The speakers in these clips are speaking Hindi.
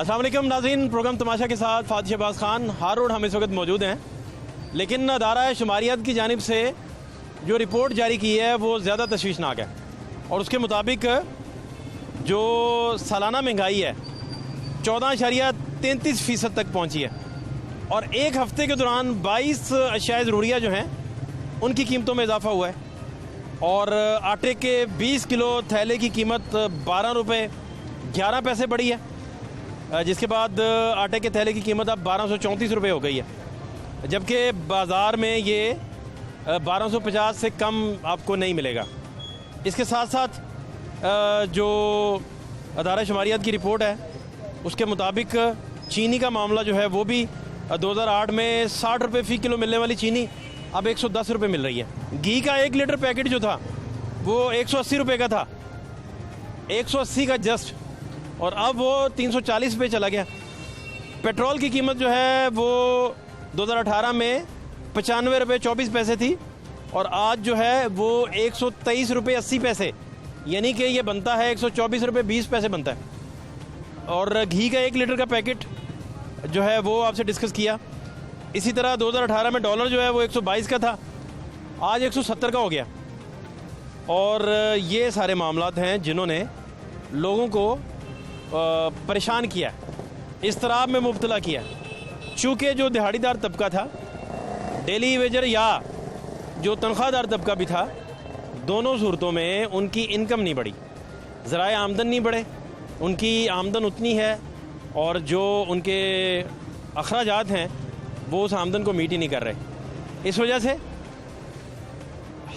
अस्सलाम वालेकुम नाज़रीन, प्रोग्राम तमाशा के साथ फातिह शहबाज खान। हार रोड हम इस वक्त मौजूद हैं, लेकिन अदारा शुमारियात की जानिब से जो रिपोर्ट जारी की है वो ज़्यादा तशवीशनाक है। और उसके मुताबिक जो सालाना महंगाई है 14.33% तक पहुंची है और एक हफ़्ते के दौरान 22 अशिया ज़रूरिया जो हैं उनकी कीमतों में इजाफा हुआ है। और आटे के 20 किलो थैले की कीमत 12 रुपये 11 पैसे बढ़ी है, जिसके बाद आटे के थैले की कीमत अब 1234 रुपये हो गई है, जबकि बाज़ार में ये 1250 से कम आपको नहीं मिलेगा। इसके साथ साथ जो अदारा शुमारियात की रिपोर्ट है उसके मुताबिक चीनी का मामला जो है वो भी 2008 में 60 रुपये फ़ी किलो मिलने वाली चीनी अब 110 रुपये मिल रही है। घी का 1 लीटर पैकेट जो था वो 180 रुपये का था, 180 का जस्ट, और अब वो 340 पे चला गया। पेट्रोल की कीमत जो है वो 2018 में 95 रुपये 24 पैसे थी और आज जो है वो 123 रुपये 80 पैसे, यानी कि ये बनता है 124 रुपये 20 पैसे बनता है। और घी का 1 लीटर का पैकेट जो है वो आपसे डिस्कस किया। इसी तरह 2018 में डॉलर जो है वो 122 का था, आज 170 का हो गया। और ये सारे मामलात हैं जिन्होंने लोगों को परेशान किया, इज़्तिराब में मुब्तला किया। चूँकि जो दिहाड़ीदार तबका था, डेली वेजर या जो तनख्वाहदार तबका भी था, दोनों सूरतों में उनकी इनकम नहीं बढ़ी, ज़राए आमदन नहीं बढ़े। उनकी आमदन उतनी है और जो उनके अखराजात हैं वो उस आमदन को मीट ही नहीं कर रहे। इस वजह से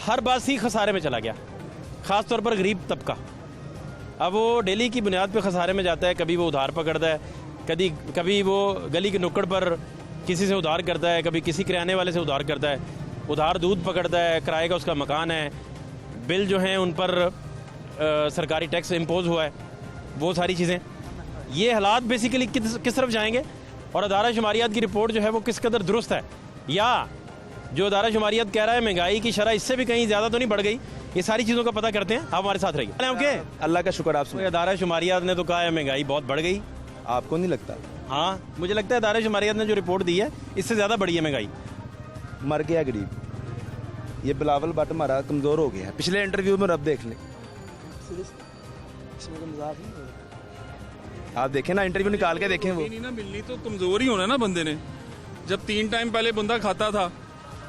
हर बासी खसारे में चला गया, ख़ास तौर पर गरीब तबका। अब वो डेली की बुनियाद पे खसारे में जाता है, कभी वो उधार पकड़ता है, कभी वो गली के नुक्कड़ पर किसी से उधार करता है, कभी किसी किराने वाले से उधार करता है, उधार दूध पकड़ता है, किराए का उसका मकान है, बिल जो हैं उन पर सरकारी टैक्स इम्पोज हुआ है, वो सारी चीज़ें। ये हालात बेसिकली किस तरफ जाएंगे और अदारा शुमारियात की रिपोर्ट जो है वो किस कदर दुरुस्त है, या जो अदारा शुमारियात कह रहा है महंगाई की शरह इससे भी कहीं ज़्यादा तो नहीं बढ़ गई, ये सारी चीज़ों का पता करते हैं। आप हमारे साथ रहिए। ओके, अल्लाह का शुक्र। आप अदारा शुमारियात ने तो कहा है महंगाई बहुत बढ़ गई, आपको नहीं लगता? हाँ, मुझे लगता है अदारा शुमारियात ने जो रिपोर्ट दी है इससे ज़्यादा बढ़ी है महंगाई। मर गया गरीब, ये बिलावल भट्ट हमारा कमज़ोर हो गया है। पिछले इंटरव्यू में रब देख ले, आप देखें ना, इंटरव्यू निकाल के देखें। वो नहीं ना मिलनी तो कमजोर ही होना ना बंदे ने। जब 3 टाइम पहले बंदा खाता था,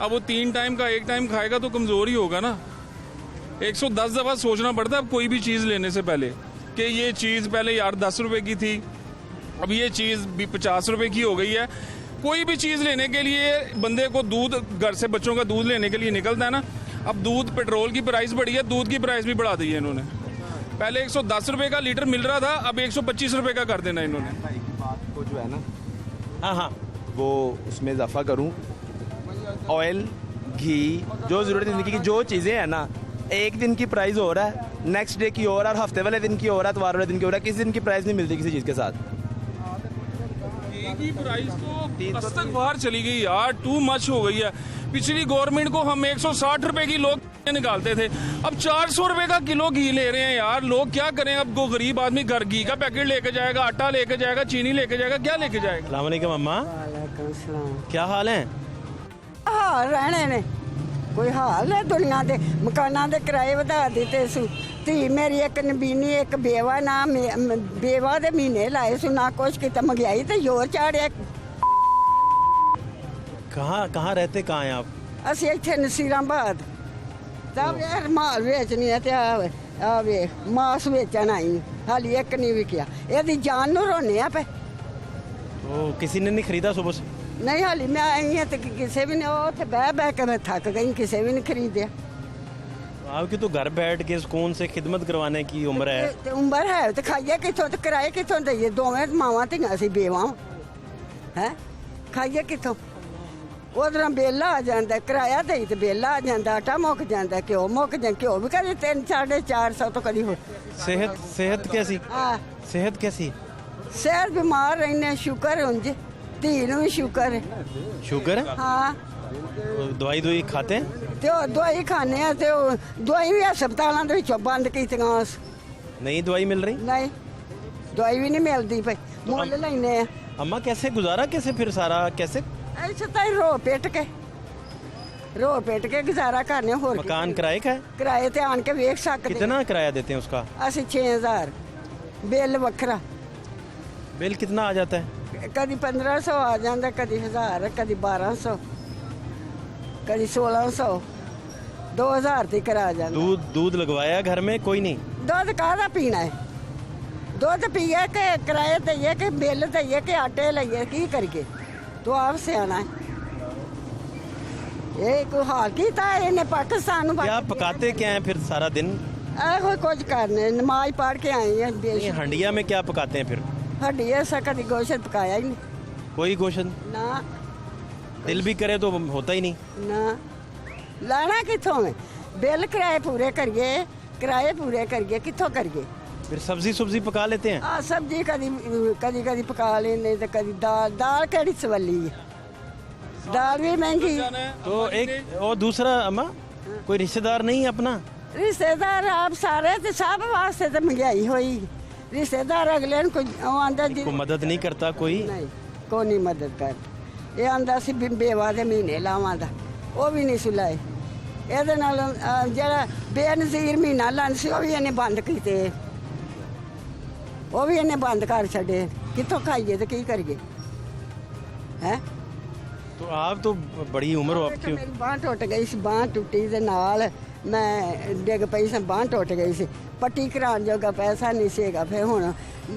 अब वो 3 टाइम का 1 टाइम खाएगा तो कमजोर ही होगा ना। 110 दफा सोचना पड़ता है अब कोई भी चीज लेने से पहले कि ये चीज पहले यार 10 रुपए की थी, अब ये चीज भी 50 रुपए की हो गई है। कोई भी चीज लेने के लिए बंदे को दूध, घर से बच्चों का दूध लेने के लिए निकलता है ना, अब दूध, पेट्रोल की प्राइस बढ़ी है, दूध की प्राइस भी बढ़ा दी है इन्होंने। पहले 110 रुपए का लीटर मिल रहा था, अब 125 रुपए का कर देना इन्होंने। बात को जो है ना, हाँ हाँ, वो उसमें इजाफा करूं, ऑयल, घी, जो ज़रूरत जिंदगी की जो चीज़ें हैं ना, एक दिन की प्राइस हो रहा है, नेक्स्ट डे की हो रहा है, हफ्ते वाले दिन की हो रहा है, इतवार वाले दिन की हो रहा है, किसी दिन की प्राइस नहीं मिलती किसी चीज़ के साथ। की प्राइस तो हद तक बाहर चली गई यार, टू मच हो गई है। पिछली गवर्नमेंट को हम 160 रुपए की लोग निकालते थे, अब 400 रुपए का किलो घी ले रहे हैं यार। लोग क्या करें? अब वो गरीब आदमी घर घी का पैकेट लेके जाएगा, आटा लेके जाएगा, चीनी लेके जाएगा, क्या लेके जाएगा? अस्सलाम वालेकुम अम्मा, क्या हाल है? हाल रहने ने कोई हाल है? दुनिया दे मकाना दे किराए वधा दिते सु। धी मेरी एक नबीनी, एक बेवा, ना बेवा दे महीने लाए सु, ना कुछ किता, महंगाई ते जोर चाड़िया। कहाँ रहते कहाँ हैं आप? ਅਸੀਂ ਇੱਥੇ ਨਸੀਰਾਬਾਦ ਤਾਂ ਯਾਰ ਮਾਲ ਵੇਚਣੀ ਹੈ ਤੇ ਆ ਵੇ ਮਾਸ ਵੇਚਣ ਆਈ, ਹਾਲੀ ਇੱਕ ਨਹੀਂ ਵਿਕਿਆ। ਇਹਦੀ ਜਾਨ ਨੂੰ ਰੋਣੇ ਆ ਪਏ। तो किसी ने नहीं खरीदा सुबह से? ਨਹੀਂ ਹਾਲੀ ਮੈਂ ਆਈ ਹਾਂ ਤੇ ਕਿਸੇ ਵੀ ਨੇ, ਉਹ ਉੱਥੇ ਬਹਿ ਕੇ ਮੈਂ ਥੱਕ ਗਈ, ਕਿਸੇ ਵੀ ਨਹੀਂ ਖਰੀਦਿਆ। आपकी तो घर बैठ के सुकून से खिदमत करवाने की उम्र है। ਤੇ ਉਮਰ ਹੈ ਤੇ ਖਾਈਏ ਕਿੱਥੋਂ ਤੇ ਕਿਰਾਏ ਕਿੱਥੋਂ ਦਈਏ? ਦੋਵੇਂ ਮਾਵਾਂ ਧੀਆਂ ਅਸੀਂ ਬੇਵਾਂ ਹੈ, ਖਾਈਏ ਕਿੱਥੋਂ? ਉਧਰੋਂ ਬੇਲਾ ਆ ਜਾਂਦਾ, ਕਿਰਾਇਆ ਦੇਈ ਤੇ ਬੇਲਾ ਆ ਜਾਂਦਾ, ਆਟਾ ਮੁੱਕ ਜਾਂਦਾ, ਘਿਓ ਮੁੱਕ ਜਾਂਦਾ, ਘਿਓ ਵੀ ਕਦੇ 300-450 ਤੋਂ ਕਦੀ ਹੋ। सेहत कैसी? ਹਾਂ, सेहत कैसी? ਸਿਹਤ ਬਿਮਾਰ ਰਹਿੰਦੇ, ਸ਼ੁਕਰ ਉਂਝ ਧੀ ਨੂੰ ਵੀ ਸ਼ੁਕਰ ਹੈ। शुगर है? ਹਾਂ, दवाई खाते हैं? ਤੇ ਉਹ ਦਵਾਈ ਖਾਣੇ ਆ ਤੇ ਉਹ ਦਵਾਈ ਵੀ ਹਸਪਤਾਲਾਂ ਦੇ ਵਿੱਚੋਂ ਬੰਦ ਕੀਤੀਆਂ। नहीं दवाई मिल रही? ਨਹੀਂ, ਦਵਾਈ ਵੀ ਨਹੀਂ ਮਿਲਦੀ ਪਈ। ਮੁੱਲ ਲੈਨੇ ਆ अम्मा कैसे गुजारा कैसे फिर सारा कैसे ਐਸੇ ਤਾਂ ਹੀ ਰੋ ਪਿੱਟ ਕੇ ਗੁਜ਼ਾਰਾ ਕਰਨੇ ਹੋਰ ਕੀ। मकान किराए का है ਕਿਰਾਏ ਤੇ ਆਣ ਕੇ ਵੇਖ ਸਕਦੇ कितना किराया देते हैं उसका ਅਸੀਂ 6000 ਬਿੱਲ ਵੱਖਰਾ बिल कितना आ जाता है ਕਦੀ 1500 ਆ ਜਾਂਦਾ ਕਦੀ 1000 ਕਦੀ 1200 ਕਦੀ 1600 2000 ਤੇ ਕਰਾ ਜਾਂਦਾ दूध लगवाया घर में कोई नहीं ਦੁੱਧ ਕਾਹਦਾ ਪੀਣਾ ਹੈ ਦੁੱਧ ਪੀਏ ਕਿ ਕਿਰਾਏ ਦਈਏ ਕਿ ਬਿੱਲ ਦਈਏ ਕਿ ਆਟੇ ਲਈਏ ਕੀ ਕਰੀਏ ਤੂੰ ਆਪ ਸਿਆਣਾ ਹੈ ਇਹ ਕੋਈ ਹਾਲ ਕੀਤਾ ਇਹਨੇ ਪਾਕਿਸਤਾਨ ਨੂੰ क्या पकाते क्या हैं फिर सारा दिन ਇਹੋ ਕੁਝ ਕਰਨੇ ਨਮਾਜ਼ ਪੜ੍ਹ ਕੇ ਆਏ ਆ ये ਬੇਸ਼ हंडिया में क्या पकाते हैं फिर ਹੱਡੀ ਐਸਾ ਕਦੀ ਗੋਸ਼ਤ ਪਕਾਇਆ ਹੀ ਨਹੀਂ कोई गोश्त ਨਾ दिल भी करे तो होता ही नहीं ਨਾ ਲੈਣਾ ਕਿੱਥੋਂ ਹੈ ਬਿੱਲ ਕਿਰਾਏ ਪੂਰੇ ਕਰੀਏ ਕਿਰਾਏ ਪੂਰੇ ਕਰੀਏ ਕਿੱਥੋਂ ਕਰੀਏ फिर सब्जी सुब्जी पका लेते हैं ਆ ਸਬਜ਼ੀ ਕਦੀ ਪਕਾ ਲੈਂਦੇ ਤੇ ਕਦੀ ਦਾਲ ਕਿਹੜੀ ਸਵੱਲੀ ਹੈ ਦਾਲ ਵੀ ਮਹਿੰਗੀ तो एक और दूसरा अम्मा कोई रिश्तेदार नहीं है अपना ਰਿਸ਼ਤੇਦਾਰ ਆਪ ਸਾਰੇ ਤੇ ਸਭ ਵਾਸਤੇ ਤੇ ਮਹਿੰਗਾਈ ਹੋਈ ਰਿਸ਼ਤੇਦਾਰ ਅਗਲੇ ਨੂੰ ਕੋਈ ਉਹ ਆਂਦਾ ਜੀ को मदद नहीं करता कोई ਨਹੀਂ ਕੋਈ ਨਹੀਂ ਮਦਦ ਕਰ ਇਹ ਆਂਦਾ ਸੀ ਵੀ ਬੇਵਾ ਦੇ ਮਹੀਨੇ ਲਾਵਾਂ ਦਾ ਉਹ ਵੀ ਨਹੀਂ ਸੁਲਾਏ ਇਹਦੇ ਨਾਲ ਜਿਹੜਾ ਬੇਨਜ਼ੀਰ ਮਹੀਨਾ ਲਾਂਦਾ ਸੀ ਉਹ ਵੀ ਇਹਨੇ ਬੰਦ ਕੀਤੇ ਉਹ ਵੀ ਇਹਨੇ ਬੰਦ ਕਰ ਛੱਡੇ ਕਿੱਥੋਂ ਖਾਈਏ ਤੇ ਕੀ ਕਰੀਏ ਹੈ तो आप तो बड़ी उम्र हो आपकी ਮੇਰੀ ਬਾਂਹ ਟੁੱਟ ਗਈ ਸੀ ਬਾਂਹ ਟੁੱਟੀ ਦੇ ਨਾਲ ਮੈਂ ਡਿੱਗ ਪਈ ਸੀ ਬਾਂਹ ਟੁੱਟ ਗਈ ਸੀ ਪੱਟੀ ਕਰਾਉਣ ਜੋਗਾ ਪੈਸਾ ਨਹੀਂ ਸੀਗਾ ਫਿਰ ਹੁਣ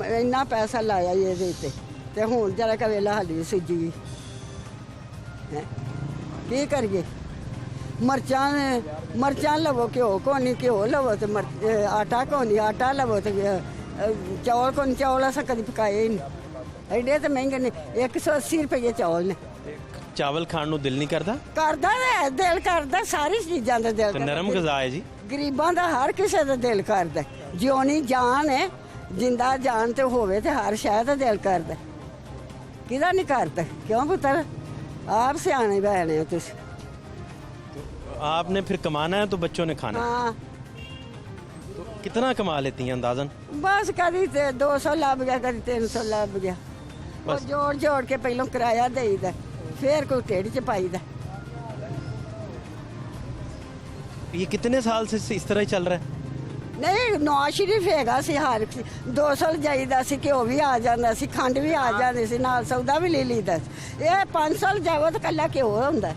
ਇੰਨਾ ਪੈਸਾ ਲਾਇਆ ਈ ਇਹਦੇ ਉੱਤੇ ਤੇ ਹੁਣ ਜਰਾ ਕ ਵੇਲਾ ਹਾਲੀ ਸੁੱਜੀ ਹੈ ਕੀ ਕਰੀਏ ਮਰਚਾਂ ਲਵੋ ਘਿਓ ਕੋ ਨਹੀਂ ਘਿਓ ਲਵੋ ਤੇ ਆਟਾ ਕੋ ਨਹੀਂ ਆਟਾ ਲਵੋ ਤੇ ਚੌਲ ਕੋ ਨਹੀਂ ਚੌਲ ਅਸਾਂ ਕਦੀ ਪਕਾਏ ਹੀ ਨਹੀਂ ਐਡੇ ਤੇ ਮਹਿੰਗੇ ਨੇ 180 ਰੁਪਏ ਚੌਲ ਨੇ चावल खाने ਨੂੰ ਦਿਲ ਨਹੀਂ ਕਰਦਾ ਕਰਦਾ ਹੈ ਦਿਲ ਕਰਦਾ ਸਾਰੀ ਚੀਜ਼ਾਂ ਦਾ ਦਿਲ तो ਕਰਦਾ नरम गज़ा है जी ਗਰੀਬਾਂ ਦਾ ਹਰ ਕਿਸੇ ਦਾ ਦਿਲ ਕਰਦਾ ਜਿਉਣੀ ਜਾਨ ਹੈ ਜਿੰਦਾ ਜਾਨ ਤੇ ਹੋਵੇ ਤੇ ਹਰ ਸ਼ਾਇਦ ਦਾ ਦਿਲ ਕਰਦਾ ਕਿਹਦਾ ਨਹੀਂ ਕਰਦਾ ਕਿਉਂ ਪੁੱਤਰ ਆਪ ਸਿਆਣੇ ਬਹਿਣੇ ਹੋ ਤੁਸੀਂ आपने फिर कमाना है तो बच्चों ने खाना है ਹਾਂ तो कितना कमा लेती हैं अंदाजन ਬਸ ਕਦੀ ਤੇ 200 ਲੱਭ ਗਿਆ ਕਦੀ 300 ਲੱਭ ਗਿਆ ਉਹ ਬਸ। ਜੋੜ ਕੇ ਪਹਿਲਾਂ ਕਿਰਾਇਆ ਦੇਈਦਾ ਫੇਰ ਕੋਈ ਢੇੜ ਚ ਪਾਈਦਾ ये कितने साल से इस तरह ही चल रहा है ਨਹੀਂ ਨਵਾਜ਼ ਸ਼ਰੀਫ ਹੈਗਾ ਸੀ ਹਰ 200 ਜਾਈਦਾ ਸੀ ਘਿਓ ਵੀ ਆ ਜਾਂਦਾ ਸੀ ਖੰਡ ਵੀ ਆ ਜਾਂਦੀ ਸੀ ਨਾਲ ਸੌਦਾ ਵੀ ਲੈ ਲਈਦਾ ਸੀ। ਇਹ 500 ਜਾਵੋ ਤਾਂ ਕੱਲਾ ਘਿਓ ਹੁੰਦਾ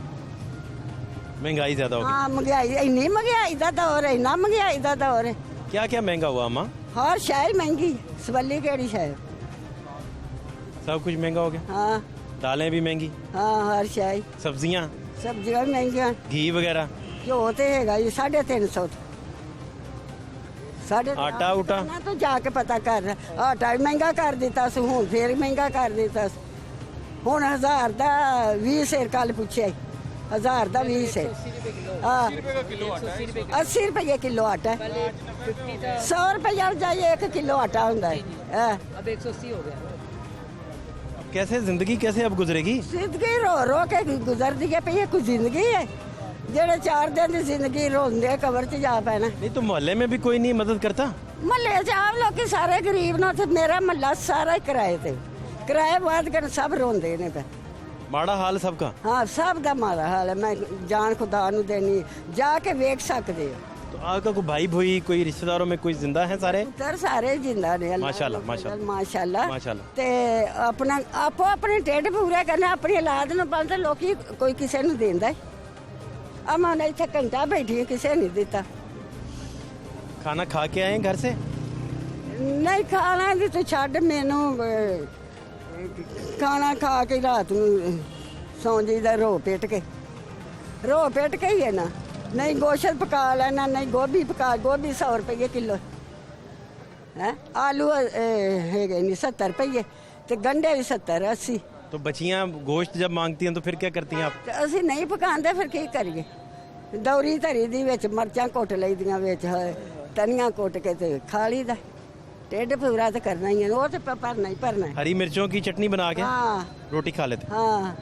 महंगाई ज़्यादा होगी ਹਾਂ ਮਹਿੰਗਾਈ ਇੰਨੀ ਮਹਿੰਗਾਈ ਦਾ ਦੌਰ ਹੈ ਇੰਨਾ ਮਹਿੰਗਾਈ ਦਾ ਦੌਰ ਹੈ क्या क्या महंगा हुआ अम्मा ਹਰ ਸ਼ਹਿਰ ਮਹਿੰਗੀ ਸਵੱਲੀ ਕਿਹੜੀ ਸ਼ਹਿਰ सब कुछ महंगा हो गया ਹਾਂ दालें भी महंगी ਹਾਂ ਹਰ ਸ਼ਹਿਰ सब्जियां ਸਬਜ਼ੀਆਂ ਵੀ ਮਹਿੰਗੀਆਂ घी वगैरह ਘਿਓ ਤੇ ਹੈਗਾ ਜੀ 350 ਸਾਡੇ ਆਟਾ ਉਟਾ? ਨਾ ਤੂੰ ਜਾ ਕੇ ਪਤਾ ਕਰ ਆਟਾ ਵੀ ਮਹਿੰਗਾ ਕਰ ਦਿੱਤਾ ਸੀ ਹੁਣ ਫੇਰ ਮਹਿੰਗਾ ਕਰ ਦਿੱਤਾ ਸੀ ਹੁਣ 1000 ਦਾ 20 ਸੇਰ ਕੱਲ ਪੁੱਛਿਆ 1000 ਦਾ 20 ਸੇਰ ਹਾਂ 80 ਰੁਪਏ ਕਿਲੋ ਆਟਾ 100 ਰੁਪਏ ਜਾਈਏ 1 ਕਿਲੋ ਆਟਾ ਹੁੰਦਾ ਹੈ अब 180 हो गया। कैसे जिंदगी कैसे अब गुजरेगी ਜ਼ਿੰਦਗੀ ਰੋ ਰੋ ਕੇ ਗੁਜ਼ਰਦੀ ਹੈ ਪਈ ਇਹ ਕੋਈ ਜ਼ਿੰਦਗੀ ਹੈ ਜਿਹੜੇ 4 ਦਿਨ ਦੀ ਜ਼ਿੰਦਗੀ ਰੋਂਦੇ ਕਬਰ 'ਚ ਜਾ ਪੈਣਾ नहीं तो मोहल्ले में भी कोई नहीं मदद करता ਮਹੱਲੇ 'ਚ ਆਪ ਲੋਕੀ ਸਾਰੇ ਗਰੀਬ ਨੇ ਤੇ ਮੇਰਾ ਮਹੱਲਾ ਸਾਰਾ ਹੀ ਕਿਰਾਏ ਤੇ ਕਿਰਾਏ ਬਾਅਦ ਕਰ ਸਭ ਰੋਂਦੇ ਨੇ ਫਿਰ माड़ा हाल सबका ਹਾਂ ਸਭ ਦਾ ਮਾੜਾ ਹਾਲ ਹੈ ਮੈਂ ਜਾਨ ਖੁਦਾ ਨੂੰ ਦੇਣੀ ਜਾ ਕੇ ਵੇਖ ਸਕਦੇ ਹੋ तो आपका कोई भाई भोई कोई रिश्तेदारों में कोई जिंदा है सारे ਪੁੱਤਰ ਸਾਰੇ ਜਿੰਦਾ ਨੇ ਅੱਲਾ ਮਾਸ਼ਾਅੱਲਾ, ਦਾ ਮਾਸ਼ਾਅੱਲਾ। ਫਜ਼ਲ, ਮਾਸ਼ਾਅੱਲਾ ਮਾਸ਼ਾਅੱਲਾ। ਤੇ ਆਪਣਾ ਆਪੋ ਆਪਣੇ ਢਿੱਡ ਪੂਰੇ ਕਰਨਾ ਆਪਣੀ ਔਲਾਦ ਨੂੰ ਪਾਲਦੇ ਲੋਕੀ ਕੋਈ ਕਿਸੇ ਨੂੰ ਦਿੰਦਾ ਹੈ ਅਮਾ ਨੇ ਇੱਥੇ ਘੰਟਾ ਬੈਠੀ ਹਾਂ, ਕਿਸੇ ਨਹੀਂ ਦਿੱਤਾ खाना खा के आए हैं घर से ਨਹੀਂ ਖਾਣਾ ਦੀ ਤੂੰ ਛੱਡ ਮੈਨੂੰ ਖਾਣਾ ਖਾ ਕੇ ਰਾਤ ਨੂੰ ਸੌਂ ਜਾਈਦਾ ਰੋ ਪਿੱਟ ਕੇ ਹੀ ਹੈ ਨਾ ਨਹੀਂ ਗੋਸ਼ਤ ਪਕਾ ਲੈਣਾ ਨਹੀਂ ਗੋਭੀ ਪਕਾ ਗੋਭੀ 100 ਰੁਪਏ ਕਿਲੋ ਹੈ ਆਲੂ ਹੈਗੇ ਨਹੀਂ 70 ਰੁਪਏ ਤੇ ਗੰਢੇ ਵੀ 70 80 तो बच्चियां गोश्त जब मांगती हैं तो फिर क्या करती हैं आप ਤੇ ਅਸੀਂ ਨਹੀਂ ਪਕਾਉਂਦੇ ਫਿਰ ਕੀ ਕਰੀਏ ਦੌਰੀ ਧਰੀ ਦੀ ਵਿੱਚ ਮਰਚਾਂ ਕੁੱਟ ਲਈਦੀਆਂ ਵਿੱਚ ਤਨੀਆਂ ਕੁੱਟ ਕੇ ਤੇ ਖਾ ਲਈਦਾ ਢਿੱਡ ਪੂਰਾ ਤਾਂ ਕਰਨਾ ਹੀ ਹੈ ਉਹ ਤੇ ਭਰਨਾ ਹੀ ਭਰਨਾ ਹੈ। हरी मिर्चों की चटनी बना के ਹਾਂ रोटी खा लेते ਹਾਂ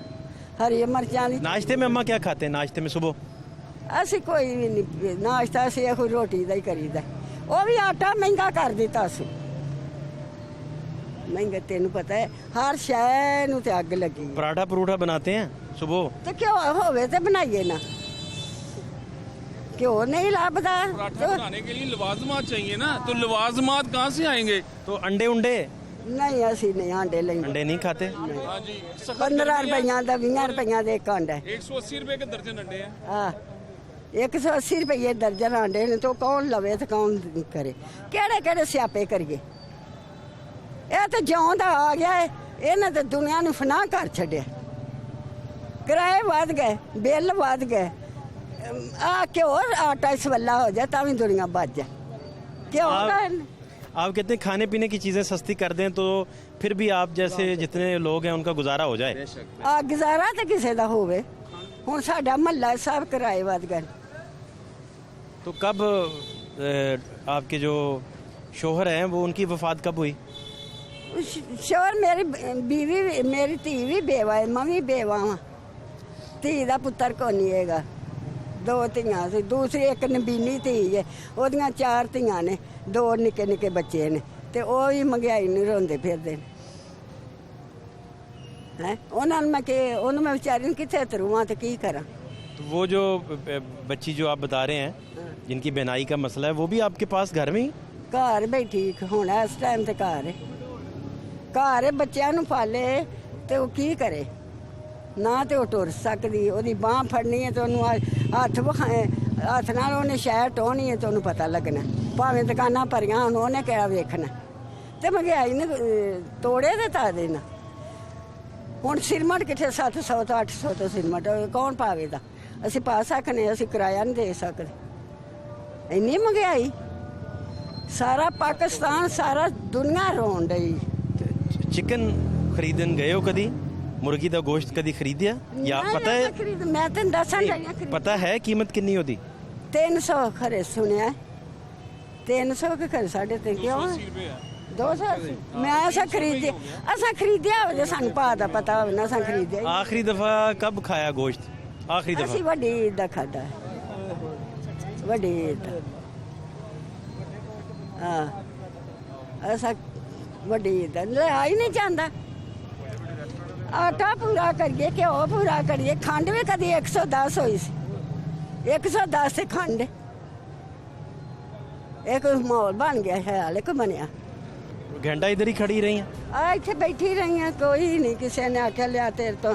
ਹਰੀ ਮਿਰਚਾਂ ਦੀ नाश्ते में अम्मा क्या खाते हैं नाश्ते में सुबह ਅਸੀਂ ਕੋਈ ਵੀ ਨਹੀਂ ਨਾਸ਼ਤਾ ਅਸੀਂ ਇਹੋ ਰੋਟੀ ਦਾ ਹੀ ਕਰੀਦਾ ਉਹ ਵੀ ਆਟਾ ਮਹਿੰਗਾ ਕਰ ਦਿੱਤਾ ਸੀ ਮਹਿੰਗਾ ਤੈਨੂੰ ਪਤਾ ਹੈ ਹਰ ਸ਼ੈ ਨੂੰ ਤੇ ਅੱਗ ਲੱਗੀ ਹੈ। पराठा परूठा बनाते हैं सुबह? ਤੇ ਘਿਓ ਹੋਵੇ ਤੇ ਬਣਾਈਏ ਨਾ ਘਿਓ ਨਹੀਂ ਲੱਭਦਾ पराठा बनाने के लिए लवाजमात चाहिए ना, तो लवाजमात कहाँ से आएंगे? तो अंडे उंडे ਨਹੀਂ ਅਸੀਂ ਨਹੀਂ ਆਂਡੇ ਲੈਂਦੇ अंडे नहीं खाते? हाँ जी, 15 ਰੁਪਈਆਂ ਦਾ 20 ਰੁਪਈਆਂ ਦੇ ਇੱਕ ਆਂਡਾ ਹੈ 180 रुपए के दर्जन अंडे हैं। ਆ 180 ਰੁਪਏ ਦਰਜਨ ਆਂਡੇ ਨੇ ਤੋਂ ਕੌਣ ਲਵੇ ਤੇ ਕੌਣ ਕਰੇ ਕਿਹੜੇ ਕਿਹੜੇ ਸਿਆਪੇ ਕਰੀਏ ਇਹ ਤਾਂ ਜਿਉਂ ਦਾ ਆ ਗਿਆ ਹੈ ਇਹਨੇ ਤਾਂ ਦੁਨੀਆ ਨੂੰ ਫਨਾਹ ਕਰ ਛੱਡਿਆ ਕਿਰਾਏ ਵਧ ਗਏ ਬਿੱਲ ਵਧ ਗਏ ਆ ਕਿਉਂ ਆਟਾ ਸਵੱਲਾ ਹੋ ਜਾ ਤਾਂ ਵੀ ਦੁਨੀਆ ਬਚ ਜਾ ਕਿਉਂ ਦਾ आप कहते हैं खाने पीने की चीज़ें सस्ती कर दें तो फिर भी आप जैसे जितने लोग हैं उनका गुजारा हो जाए। ਆ ਗੁਜ਼ਾਰਾ ਤਾਂ ਕਿਸੇ ਦਾ ਹੋਵੇ ਹੁਣ ਸਾਡਾ ਮਹੱਲਾ ਸਭ ਕਿਰਾਏ ਵਧ ਗਏ तो कब आपके जो शोहर हैं वो उनकी वफात कब हुई? ਸ਼ੋਰ ਮੇਰੀ ਬੀਵੀ ਮੇਰੀ ਧੀ ਵੀ ਬੇਵਾ ਹੈ ਮੈਂ ਵੀ ਬੇਵਾ ਹਾਂ ਧੀ ਦਾ ਪੁੱਤਰ ਕੋਈ ਨਹੀਂ ਹੈਗਾ ਦੋ ਧੀਆਂ ਸੀ ਦੂਸਰੀ ਇੱਕ ਨਬੀਨੀ ਧੀ ਹੈ ਉਹਦੀਆਂ 4 ਧੀਆਂ ਨੇ 2 ਨਿੱਕੇ ਨਿੱਕੇ ਬੱਚੇ ਨੇ ਤੇ ਉਹ ਵੀ ਮਹਿੰਗਾਈ ਨੂੰ ਰੋਂਦੇ ਫਿਰਦੇ ਨੇ ਹੈ ਉਹਨਾਂ ਨੂੰ ਮੈਂ ਕਿ ਉਹਨੂੰ ਮੈਂ ਵਿਚਾਰੀ ਨੂੰ ਕਿੱਥੇ ਤਰੂਆਂ ਤੇ ਕੀ ਕਰਾਂ तो वो जो बच्ची जो आप बता रहे हैं जिनकी बेनाई का मसला है वो भी आपके पास घर में ही? ਘਰ ਬੈਠੀ ਹੁਣ ਇਸ ਟਾਈਮ ਤੇ ਘਰ ਹੈ ਬੱਚਿਆਂ ਨੂੰ ਪਾਲੇ ਤੇ ਉਹ ਕੀ ਕਰੇ ਨਾ ਤੇ ਉਹ ਟੁਰ ਸਕਦੀ ਉਹਦੀ ਬਾਹ ਫੜਨੀ ਹੈ ਤੇ ਉਹਨੂੰ ਹੱਥ ਨਾਲ ਉਹਨੇ ਸ਼ਾਇਦ ਟੋਹਣੀ ਹੈ ਤੇ ਉਹਨੂੰ ਪਤਾ ਲੱਗਣਾ ਭਾਵੇਂ ਦੁਕਾਨਾਂ ਭਰੀਆਂ ਹੁਣ ਉਹਨੇ ਕਿਹੜਾ ਵੇਖਣਾ ਤੇ ਮਹਿੰਗਾਈ ਨੇ ਤੋੜੇ ਦੇ ਤਾ ਦੇਣਾ ਹੁਣ ਸਿਰਮਟ ਕਿੱਥੇ 700 ਤੋਂ 800 ਤੋਂ ਸਿਰਮਟ ਕੌਣ ਪਾਵੇਗਾ ਅਸੀਂ ਪਾ ਸਕਨੇ ਅਸੀਂ ਕਿਰਾਇਆ ਨਹੀਂ ਦੇ ਸਕਦੇ ਇੰਨੀ ਮਹਿੰਗਾਈ सारा पाकिस्तान सारा दुनिया रोन रही चिकन खरीदन गए हो कभी? मुर्गी का गोश्त कभी खरीदिया या पता है? मैं तेन दसन पता है कीमत कितनी होती? 300 खरे सुनिया 300 के खरे 350 क्यों 200 मैं ऐसा खरीदिया हो जो सानू पा दा पता हो ना असा खरीदिया आखिरी दफा कब खाया गोश्त? आखिरी ਅਸੀਂ दफा ਵੱਡੀ ਈਦ ਦਾ ਖਾਦਾ ਵੱਡੀ ਈਦ ਦਾ ਹਾਂ ਅਸਾਂ ਵੱਡੀ ਈਦ ਦਾ ਲਿਆ ਹੀ ਨਹੀਂ ਜਾਂਦਾ ਆਟਾ ਪੂਰਾ ਕਰੀਏ ਘਿਓ ਪੂਰਾ ਕਰੀਏ ਖੰਡ ਵੀ ਕਦੀ 110 ਹੋਈ ਸੀ 110 ਤੇ ਖੰਡ ਇੱਕ ਮਾਹੌਲ ਬਣ ਗਿਆ ਹੈ ਹਾਲੇ ਕੋ ਬਣਿਆ घंटा इधर ही खड़ी रही हैं? ਆ ਇੱਥੇ ਬੈਠੀ ਰਹੀ ਹਾਂ ਕੋਈ ਨਹੀਂ ਕਿਸੇ ਨੇ ਆਖਿਆ ਲਿਆ ਤੇਰੇ ਤੋਂ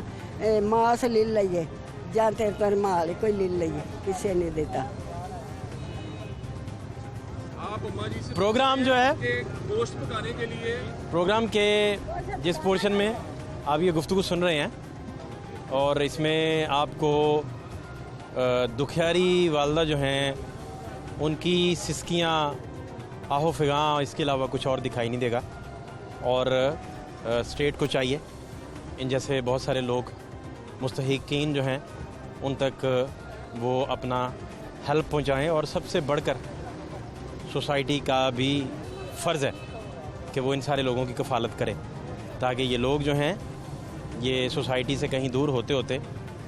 ਮਾਸ ਲੈ ਲਈਏ ਜਾਂ ਤੇਰੇ ਤੋਂ ਰੁਮਾਲ ਕੋਈ ਲੈ ਲਈਏ ਕਿਸੇ ਨੇ ਦਿੱਤਾ आप अम्मा जी से प्रोग्राम जो है कि गोश्त पकाने के लिए प्रोग्राम के जिस पोर्शन में आप ये गुफ्तगू सुन रहे हैं और इसमें आपको दुखियारी वालदा जो हैं उनकी सिसकियाँ आहो फिगां इसके अलावा कुछ और दिखाई नहीं देगा और स्टेट को चाहिए इन जैसे बहुत सारे लोग मुस्तहिकीन जो हैं उन तक वो अपना हेल्प पहुँचाएँ और सबसे बढ़कर सोसाइटी का भी फ़र्ज़ है कि वो इन सारे लोगों की कफ़ालत करे ताकि ये लोग जो हैं ये सोसाइटी से कहीं दूर होते होते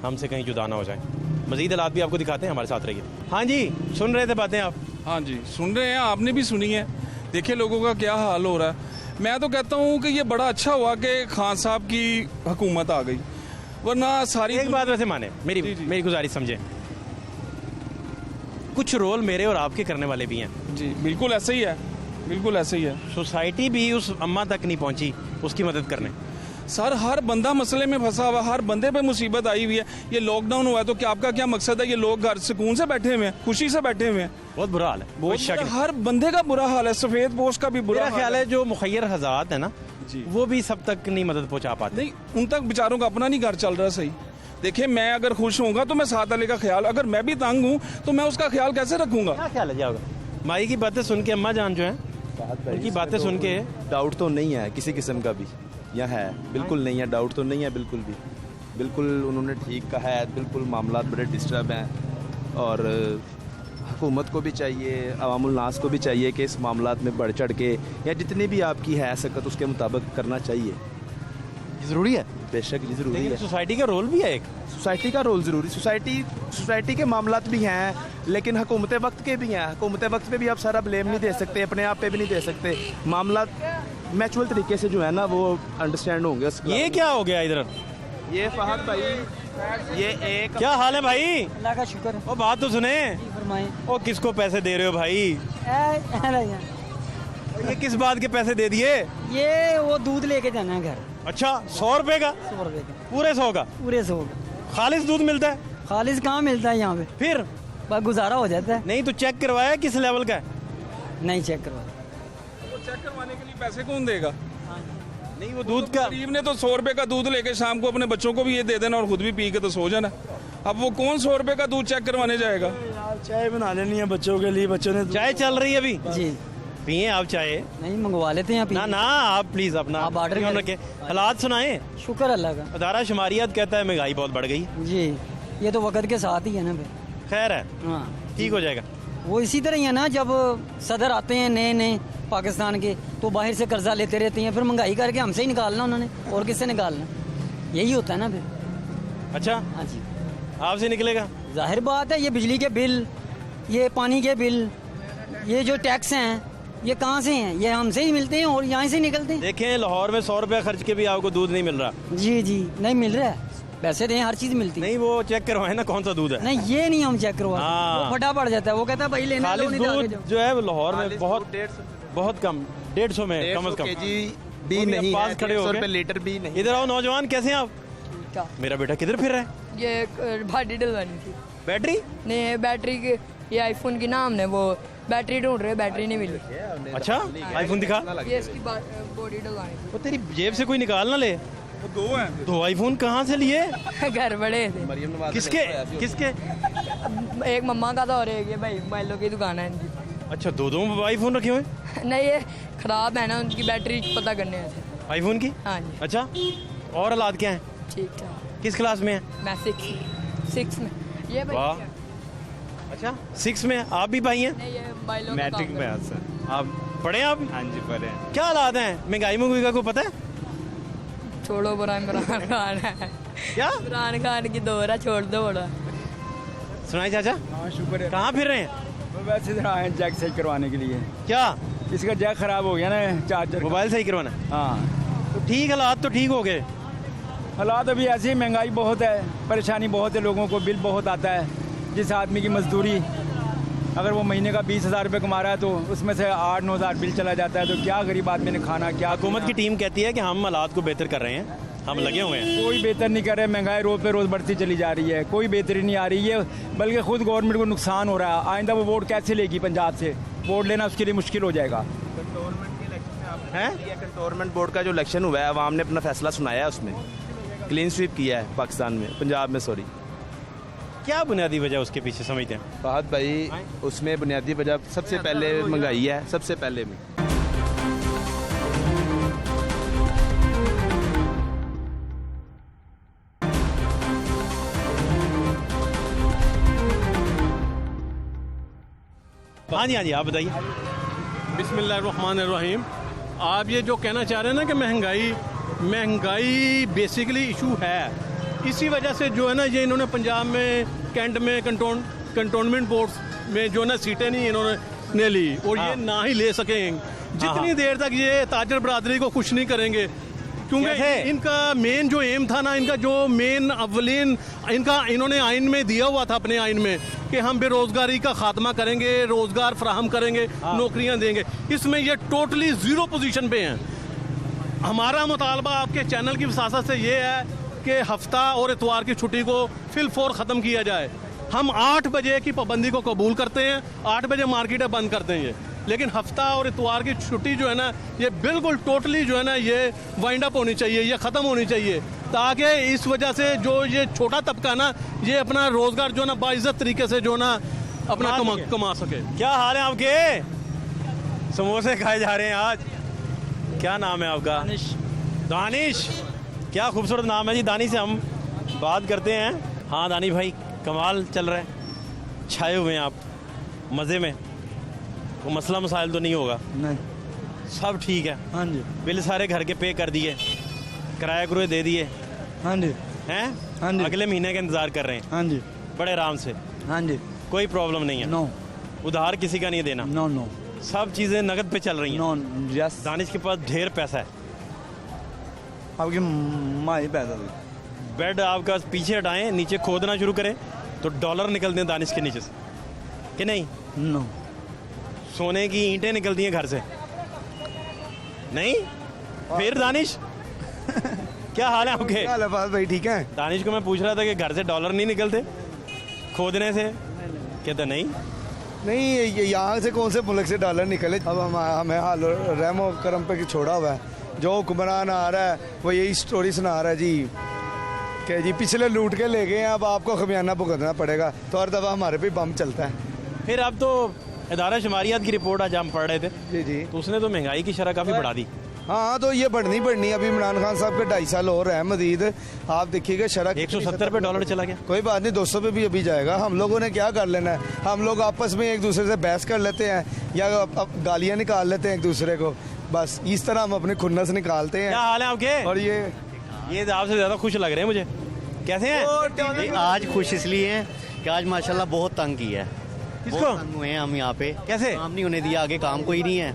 हमसे कहीं जुदा ना हो जाएं। मज़ीद हालात भी आपको दिखाते हैं, हमारे साथ रहिए। हाँ जी, सुन रहे थे बातें आप? हाँ जी सुन रहे हैं, आपने भी सुनी है। देखिए लोगों का क्या हाल हो रहा है। मैं तो कहता हूँ कि ये बड़ा अच्छा हुआ कि खान साहब की हुकूमत आ गई, वरना सारी एक बात वैसे माने मेरी गुजारिश समझें, कुछ रोल मेरे और आपके करने वाले भी हैं। जी बिल्कुल ऐसा ही है, बिल्कुल ऐसा ही है। सोसाइटी भी उस अम्मा तक नहीं पहुंची उसकी मदद करने। सर हर बंदा मसले में फंसा हुआ, हर बंदे पे मुसीबत आई हुई है। ये लॉकडाउन हुआ है तो क्या आपका क्या मकसद है? ये लोग घर सुकून से बैठे हुए हैं, खुशी से बैठे हुए हैं। बहुत बुरा हाल है, बहुत शक बुरा, नहीं। हर बंदे का बुरा हाल है। सफेद पोश का भी बुरा मेरा हाल ख्याल है जो मुखैर हज़ात है ना जी। वो भी सब तक नहीं मदद पहुंचा पाते। नहीं, उन तक बेचारों का अपना नहीं घर चल रहा सही। देखिए मैं अगर खुश होऊंगा तो मैं साथ वाले का ख्याल, अगर मैं भी तंग हूँ तो मैं उसका ख्याल कैसे रखूंगा? क्या ख्याल है जी आपका? माई की बातें सुन के अम्मा जान जो है उनकी बातें सुन के डाउट तो नहीं है किसी किस्म का भी, या है बिल्कुल नहीं है, डाउट तो नहीं है बिल्कुल भी, बिल्कुल उन्होंने ठीक कहा है। बिल्कुल मामला बड़े डिस्टर्ब हैं और हुकूमत को भी चाहिए, अवामुल नास को भी चाहिए कि इस मामला में बढ़ चढ़ के या जितनी भी आपकी है सकत उसके मुताबिक करना चाहिए। ज़रूरी है, बेशक ये ज़रूरी लेकिन है। सोसाइटी का रोल भी है एक। सोसाइटी का रोल ज़रूरी, सोसाइटी के मामलात भी हैं, लेकिन हुकूमत वक्त के भी हैं, हुकूमत वक्त पे भी आप सारा ब्लेम नहीं दे सकते, अपने आप पे भी नहीं दे सकते। मामला मैचुअल तरीके से जो है ना वो अंडरस्टैंड होंगे उसके ये क्या हो गया इधर? ये फहद भाई, ये एक क्या हाल है भाई? अल्लाह का शुक्र है। ओ बात तो सुने। फरमाएं। ओ किसको पैसे दे रहे हो भाई? ये किस बात के पैसे दे दिए? ये वो दूध लेके जाना है घर। अच्छा 100 रुपए का? 100 रुपए का, पूरे 100 का? पूरे 100 का। खालिस दूध मिलता है? खालिस कहाँ मिलता है यहाँ पे, फिर बस गुजारा हो जाता है। नहीं तो चेक करवाया किस लेवल का है? नहीं चेक करवा। वो चेक करवाने के लिए पैसे कौन देगा? नहीं वो दूध का गरीब ने तो 100 रुपए का दूध लेके शाम को अपने बच्चों को भी ये दे देना और खुद भी पी के तो सो जाना। अब वो कौन 100 रुपए का दूध चेक करवाने जाएगा? चाय बना लेनी है बच्चों के लिए, बच्चों ने चाय चल रही है अभी? जी पिए आप चाय? नहीं मंगवा लेते हैं ना ना आप प्लीज अपना आप ऑर्डर क्यों करें। रखे। हालात सुनाए। शुक्र अल्लाह का। अदारा शुमारियात कहता है महंगाई बहुत बढ़ गई। जी ये तो वक्त के साथ ही है ना फिर। खैर है, हाँ ठीक हो जाएगा। वो इसी तरह ही है ना, जब सदर आते हैं नए नए पाकिस्तान के तो बाहर से कर्जा लेते रहते हैं, फिर महंगाई करके हमसे ही निकालना उन्होंने, और किससे निकालना? यही होता है ना फिर। अच्छा हाँ जी आपसे निकलेगा? जाहिर बात है, ये बिजली के बिल, ये पानी के बिल, ये जो टैक्स हैं ये कहाँ से हैं? ये हमसे ही मिलते हैं और यहाँ से निकलते हैं। देखें लाहौर में 100 रुपया खर्च के भी आपको दूध नहीं मिल रहा। जी जी नहीं मिल रहा है, पैसे दें हर चीज मिलती है। नहीं वो चेक करवाए ना कौन सा दूध है। नहीं ये नहीं हम चेक करवा, हाँ। वो फटा पड़ जाता है, वो कहता है भाई लेना है, लो, खालिस नहीं तो आगे दूध जाओ। जो है वो लाहौर में बहुत बहुत कम, 150 में कम से कम। केजी वो भी भी नहीं पास है, खड़े हो 150 गए। रुपए लीटर भी नहीं। इधर आओ नौजवान, कैसे हैं आप? क्या? मेरा बेटा किधर फिर रहा है? ये भाटी डलवानी थी। बैटरी? नहीं बैटरी की, ये आईफोन की नाम ने वो बैटरी ढूंढ रहे, बैटरी नहीं मिली। अच्छा आईफोन दिखा। ये इसकी बॉडी डलवानी वो तेरी जेब से कोई निकाल ना ले। वो 2 हैं। दो आईफोन कहाँ से लिए? थी। घर बड़े थे, किसके किसके? एक मम्मा का था और एक ये भाई मोबाइलों की दुकान है इनकी। अच्छा दो आईफोन रखे हुए हैं? नहीं ये खराब है ना, उनकी बैटरी पता करने आए थे। आईफोन की? हाँ जी अच्छा और हालात क्या हैं? ठीक है। किस क्लास में है? मैं 6 में। ये भाई वाह। अच्छा 6 में आप भी भाई हैं? नहीं ये मोबाइलों का मैट्रिक काम में करते हैं। सर। आप पढ़े आप? हाँ जी पढ़े। क्या हालात हैं? महंगाई महंगाई का कोई पता है? छोड़ो बुरा, इमरान खान है। क्या इमरान खान की दौर है, छोड़ दो बड़ा। सुनाई चाचा, हाँ शुक्र है। कहाँ फिर रहे हैं? वो वैसे इधर आए हैं जैक सही करवाने के लिए। क्या इसका जैक खराब हो गया ना, चार्जर। मोबाइल सही करवाना है? हाँ तो ठीक, हालात तो ठीक हो गए। हालात अभी ऐसे ही, महंगाई बहुत है, परेशानी बहुत है, लोगों को बिल बहुत आता है। जिस आदमी की मजदूरी अगर वो महीने का 20,000 रुपये कमा रहा है तो उसमें से 8-9 हज़ार बिल चला जाता है, तो क्या गरीब आदमी ने खाना क्या? हुकूमत की टीम कहती है कि हम हालात को बेहतर कर रहे हैं, हम लगे हुए हैं। कोई बेहतर नहीं कर रहे, महंगाई रोज पे रोज बढ़ती चली जा रही है, कोई बेहतरी नहीं आ रही है, बल्कि खुद गवर्नमेंट को नुकसान हो रहा है। आइंदा वो वोट कैसे लेगी? पंजाब से वोट लेना उसके लिए मुश्किल हो जाएगा। हैं कंटोनमेंट बोर्ड का जो इलेक्शन हुआ है, आवाम ने अपना फैसला सुनाया है, उसमें क्लीन स्वीप किया है पाकिस्तान में, पंजाब में सॉरी। क्या बुनियादी वजह उसके पीछे समझते हैं? फहद भाई उसमें बुनियादी वजह सबसे पहले महंगाई है, सबसे पहले में। हाँ जी हाँ जी आप बताइए। बिस्मिल्लाहिर्रहमानिर्रहीम। आप ये जो कहना चाह रहे हैं ना कि महंगाई बेसिकली इशू है, इसी वजह से जो है ना ये इन्होंने पंजाब में कैंट में कंटोनमेंट बोर्ड में जो है ना सीटें नहीं इन्होंने ली, और ये ना ही ले सकेंगे जितनी देर तक ये ताजर बरादरी को खुश नहीं करेंगे, क्योंकि कैसे? इनका मेन जो एम था ना, इनका जो मेन अवलीन इनका इन्होंने आइन में दिया हुआ था, अपने आइन में, कि हम बेरोजगारी का खात्मा करेंगे, रोजगार फराहम करेंगे, नौकरियां देंगे। इसमें ये टोटली 0 पोजीशन पे हैं। हमारा मुतालबा आपके चैनल की वसासत से ये है कि हफ्ता और इतवार की छुट्टी को फिल फौर ख़त्म किया जाए। हम 8 बजे की पाबंदी को कबूल करते हैं, 8 बजे मार्केटें बंद करते हैं, लेकिन हफ्ता और इतवार की छुट्टी जो है ना, ये बिल्कुल टोटली जो है ना ये वाइंड अप होनी चाहिए, ये ख़त्म होनी चाहिए, ताकि इस वजह से जो ये छोटा तबका ना, ये अपना रोज़गार जो है ना बाइज्जत तरीके से जो है ना अपना कमा सके। क्या हाल है आपके? समोसे खाए जा रहे हैं आज। क्या नाम है आपका? दानिश। क्या खूबसूरत नाम है जी। दानी से हम बात करते हैं। हाँ दानी भाई, कमाल चल रहा है, छाए हुए हैं आप मज़े में। वो मसला मसाइल तो नहीं होगा? नहीं। सब ठीक है? हाँ जी बिल सारे घर के पे कर दिए, किराया कुराए दे दिए हाँ जी हैं? हाँ जी। अगले महीने का इंतज़ार कर रहे हैं हाँ जी बड़े आराम से। हाँ जी। कोई प्रॉब्लम नहीं है, नो उधार किसी का नहीं देना, नो नो सब चीज़ें नगद पे चल रही हैं। नो यस दानिश के पास ढेर पैसा है, आपकी माँ ही पैसा दी। बेड आपका पीछे हटाएं, नीचे खोदना शुरू करें तो डॉलर निकलते हैं दानिश के नीचे से, कि नहीं? नो सोने की ईंटें निकलती हैं घर से, नहीं? फिर दानिश क्या हाल है आपके? भाई ठीक है। दानिश को मैं पूछ रहा था कि घर से डॉलर नहीं निकलते खोदने से, कहते नहीं। नहीं, यहाँ से कौन से मुल्क से डॉलर निकले? अब हमें हाल रहमो करम पे छोड़ा हुआ है। जो हुक्मरान आ रहा है वो यही स्टोरी सुना रहा है जी कि जी पिछले लूट के ले गए हैं, अब आपको खमियाना भुगतना पड़ेगा। तो हर दफ़ा हमारे पे बम चलता है। फिर अब तो इदारा शुमारियात की रिपोर्ट आज हम पढ़ रहे थे, जी जी। तो उसने तो महंगाई की शरह काफ़ी बढ़ा दी। हाँ, तो ये बढ़नी पड़नी। अभी इमरान खान साहब के 2.5 साल और है मजीद। आप देखिएगा शरह 170 पे डॉलर चला गया। कोई बात नहीं, 200 पे भी अभी जाएगा। हम लोगों ने क्या कर लेना है? हम लोग आपस में एक दूसरे से बहस कर लेते हैं या गालियाँ निकाल लेते हैं एक दूसरे को, बस इस तरह हम अपने खुन्नस निकालते हैं। क्या हाल है आपके? और ये आपसे ज़्यादा खुश लग रहे हैं मुझे, कैसे हैं? आज खुश इसलिए हैं कि आज माशाल्लाह बहुत तंग किया है। किसको? बहुत तंग हुए हैं हम यहाँ पे। कैसे? काम नहीं होने दिया, आगे काम कोई नहीं है,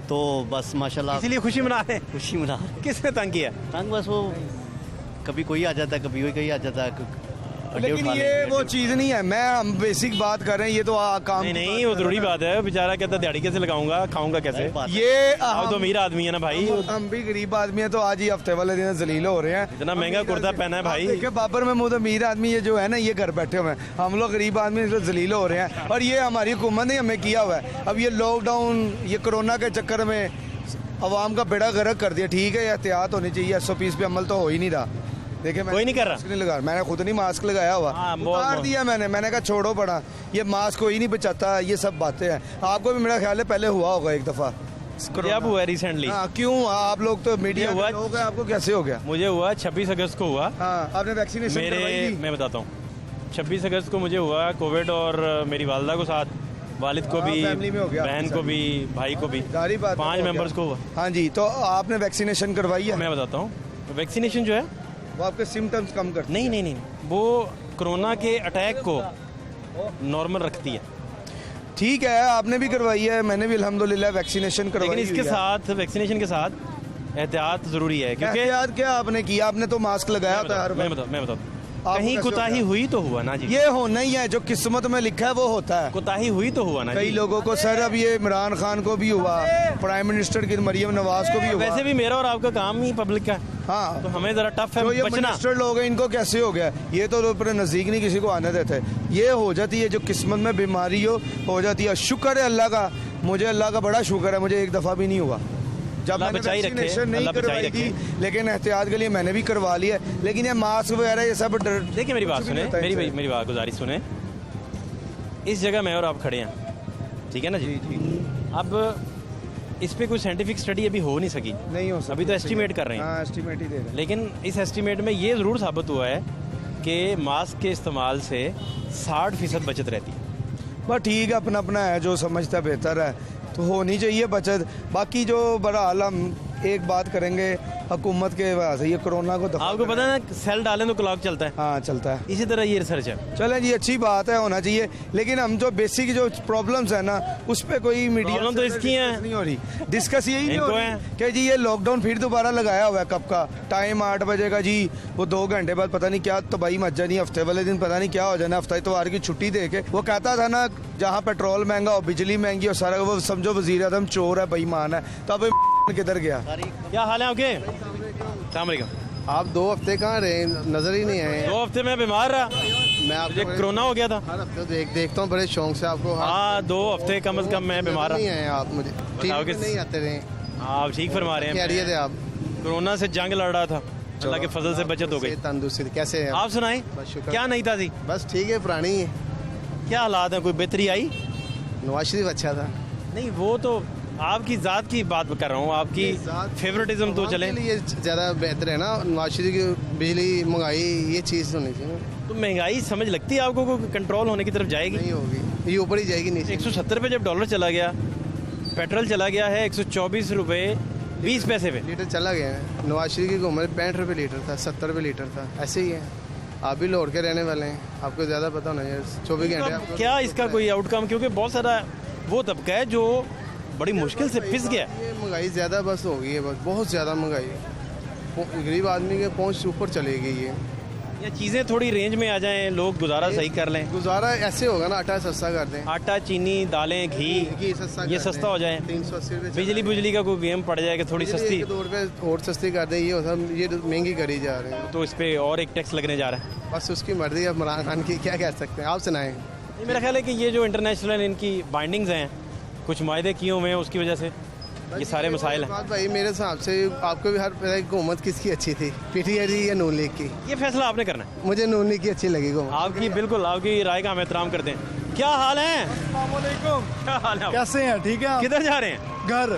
तो बस माशाल्लाह इसीलिए खुशी मना रहे हैं। खुशी मना रहे हैं। किसने तंग किया? तंग बस वो कभी कोई आ जाता है, कभी कोई आ जाता है। लेकिन ये वो चीज़ नहीं है। हम बेसिक बात कर रहे हैं, ये तो काम नहीं, वो जरूरी बात है। बेचारा कहता दिहाड़ी कैसे लगाऊंगा, खाऊंगा कैसे? ये आप तो अमीर आदमी है ना भाई। हम भी गरीब आदमी है, तो आज ही हफ्ते वाले दिन जलील हो रहे हैं। इतना महंगा कुर्ता पहना है भाई। देखिए बाबर महमूद अमीर आदमी ये जो है ना, ये घर बैठे हुए हैं। हम लोग गरीब आदमी जलील हो रहे हैं, और ये हमारी हुकूमत ने हमें किया हुआ है। अब ये लॉकडाउन, ये कोरोना के चक्कर में अवाम का बेड़ा गर्क कर दिया। ठीक है, एहतियात होनी चाहिए, SOPs पे अमल तो हो ही नहीं रहा। देखिए कोई नहीं कर रहा। नहीं लगा, मैंने खुद नहीं मास्क लगाया हुआ, उतार दिया मैंने कहा छोड़ो पड़ा, ये मास्क कोई नहीं बचाता। ये सब बातें हैं। आपको भी मेरा ख्याल है पहले हुआ होगा एक दफा। अब हुआ रिसेंटली। क्यों? आप लोग तो मीडिया हुआ, लोग हैं, आपको कैसे हो गया? मुझे हुआ 26 अगस्त को हुआ। आपने वैक्सीनेशन मेरे, मैं बताता हूँ, 26 अगस्त को मुझे हुआ कोविड, और मेरी वालदा को साथ, वालिद को भी, बहन को भी, भाई को भी, 5 मेंबर्स को हुआ। हाँ जी, तो आपने वैक्सीनेशन करवाई है? मैं बताता हूँ, वैक्सीनेशन जो है वो आपके सिम्टम्स कम करती है? नहीं, वो कोरोना के अटैक को नॉर्मल रखती है। ठीक है, आपने भी करवाई है, मैंने भी अल्हम्दुलिल्लाह वैक्सीनेशन करवाई। लेकिन इसके साथ, वैक्सीनेशन के साथ एहतियात जरूरी है, क्योंकि एहतियात क्या आपने किया? आपने तो मास्क लगाया होता है। मैं बताता हूँ, कहीं कोताही हुई तो हुआ ना जी। ये होना ही है, जो किस्मत में लिखा है वो होता है। कोताही हुई तो हुआ ना। कई लोगों को सर, अब ये इमरान खान को भी हुआ, प्राइम मिनिस्टर की मरियम नवाज को भी हुआ। वैसे भी मेरा और आपका काम ही पब्लिक का। हाँ, तो हमें जरा टफ है जो बचना। मिनिस्टर लोग हैं, इनको कैसे हो गया? ये तो ऊपर नजदीक नहीं किसी को आने देते। ये हो जाती है, जो किस्मत में बीमारी हो जाती है। शुक्र है अल्लाह का, मुझे अल्लाह का बड़ा शुक्र है, मुझे एक दफा भी नहीं हुआ। जब मैंने वैक्सीनेशन नहीं करवाई थी, लेकिन एहतियात के लिए मैंने भी करवा लिया। लेकिन ये मास्क वगैरह ये सब डर। देखिए मेरी बात सुने, मेरी बात गुजारिश सुने। इस जगह मैं और आप खड़े हैं, ठीक है ना जी? अब इस पे कोई साइंटिफिक स्टडी अभी हो नहीं सकी, नहीं हो सकती। अभी तो एस्टिमेट कर रहे हैं। एस्टिमेट ही दे रहे हैं। लेकिन इस एस्टिमेट में ये ज़रूर साबित हुआ है कि मास्क के इस्तेमाल से 60% बचत रहती है। बस ठीक है, अपना अपना है, जो समझता बेहतर है तो होनी चाहिए बचत। बाकी जो बहरहाल हम एक बात करेंगे हुकूमत के वजह से, ये कोरोना को आपको पता है ना, सेल डालें तो क्लॉक चलता है। हाँ, चलता है। इसी तरह ये रिसर्च है। चलें जी, अच्छी बात है, होना चाहिए। लेकिन हम जो बेसिक जो प्रॉब्लम्स है ना, उस पर कोई मीडिया प्रॉब्लम तो इसकी है नहीं हो रही, डिस्कस यही नहीं हो रही कि जी ये लॉकडाउन फिर दोबारा लगाया हुआ है। कब का टाइम? 8 बजे का जी। वो 2 घंटे बाद पता नहीं क्या तबाही मच जानी, हफ्ते वाले दिन पता नहीं क्या हो जाना, हफ्ता इतवार की छुट्टी दे के। वो कहता था ना, जहाँ पेट्रोल महंगा हो, बिजली महंगी हो, सारा वो समझो वजीर आज़म चोर है, बेईमान है। तब किधर गया? क्या हाल है आपके? अस्सलाम वालेकुम। आप 2 हफ्ते कहाँ रहे? नजर ही नहीं आए। 2 हफ्ते में बीमार रहा, मैं आपको कोरोना हो गया था। हर हफ्ते देखता हूँ बड़े शौक से आपको। हाँ, 2 हफ्ते कम से कम मैं बीमार नहीं रहा। आए आप, मुझे टीवी पे नहीं आते रहे। आप ठीक फरमा रहे हैं। खैरियत है? आप कोरोना से जंग लड़ रहा था, अल्लाह के फजल से बचत हो गई। तंदुरुस्ती कैसे है? आप सुनाएं, क्या नहीं था जी? बस ठीक है, पुरानी है। क्या हालात है, कोई बेहतरी आई? नवाज शरीफ अच्छा था। नहीं, वो तो आपकी ज़ात की बात कर रहा हूँ, आपकी फेवरेटिज्म तो चले। ये ज़्यादा बेहतर है ना, नवाज शरीफ की बिजली महंगाई ये चीज़ होनी चाहिए। तो महंगाई समझ लगती है आपको को कंट्रोल होने की तरफ जाएगी? नहीं होगी, ये ऊपर ही जाएगी नीचे। 170 पे जब डॉलर चला गया, पेट्रोल चला गया है 124 रुपये 20 पैसे पे लीटर चला गया है। नवाज शरीफ की उम्र 65 रुपये लीटर था, 70 रुपये लीटर था, ऐसे ही है। आप भी लाहौर के रहने वाले हैं, आपको ज़्यादा पता होना चाहिए। 24 घंटे तो आपको क्या इसका कोई आउटकम, क्योंकि बहुत सारा वो तबका है जो बड़ी मुश्किल से पिस गया। ये महंगाई ज़्यादा बस हो गई है, बस बहुत ज़्यादा महंगाई है। गरीब आदमी के पहुंच ऊपर चली गई है। या चीज़ें थोड़ी रेंज में आ जाएं, लोग गुजारा सही कर लें। गुजारा ऐसे होगा ना, आटा सस्ता कर दें, आटा, चीनी, दालें, घी सस्ता ये सस्ता हो जाए। 380 रुपये बिजली का कोई गेम पड़ जाए कि थोड़ी सस्ती, 2 रुपये और सस्ती कर दें, ये सब ये महंगी करी जा रहे हैं। तो इस पे और एक टैक्स लगने जा रहा है। बस उसकी मर्जी है इमरान खान की, क्या कह सकते हैं, आप सुनाएं। नहीं, मेरा ख्याल है कि ये जो इंटरनेशनल इनकी बाइंडिंग्स हैं, कुछ मायदे किए हुए हैं, उसकी वजह से ये सारे मसाइल हैं। बात भाई मेरे हिसाब से आपको भी हर तरह की हुकूमत किसकी अच्छी थी, पीटीआई की या नून लीग की? ये फैसला आपने करना है। मुझे नून लीग की अच्छी लगी हुकूमत। आपकी बिल्कुल, आपकी राय का हम एहतराम करते हैं। क्या हाल है? क्या हाल है? कैसे हैं? ठीक है। किधर जा रहे हैं? घर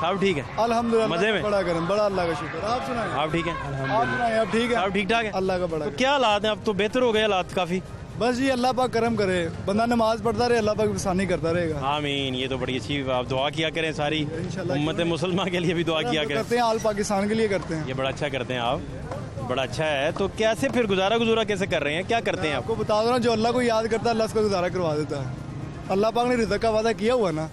सब ठीक है? अल्हम्दुलिल्लाह, मजे में? बड़ा गर्म, बड़ा अल्लाह का शुक्र। आप सुनाएं? आप ठीक हैं? आप सुनाएं? आप ठीक है? सब ठीक ठाक है? अल्लाह का बड़ा तो क्या हालात हैं? अब तो बेहतर हो गए हालात काफ़ी। बस जी अल्लाह पाक करम करे, बंदा नमाज पढ़ता रहे, अल्लाह पाक आसानी करता रहेगा। आमीन। ये तो बड़ी अच्छी, आप दुआ किया करें, सारी इंशाल्लाह। उम्मत मुसलमान के लिए भी दुआ किया करें। करते हैं, आल पाकिस्तान के लिए करते हैं। ये बड़ा अच्छा करते हैं आप, बड़ा अच्छा है। तो कैसे फिर गुजारा कैसे कर रहे हैं, क्या करते हैं आप? आपको बता दो ना, जो अल्लाह को याद करता है अल्लाह उसका गुजारा करवा देता है। अल्लाह पाक ने रिज़्क़ का वादा किया हुआ ना,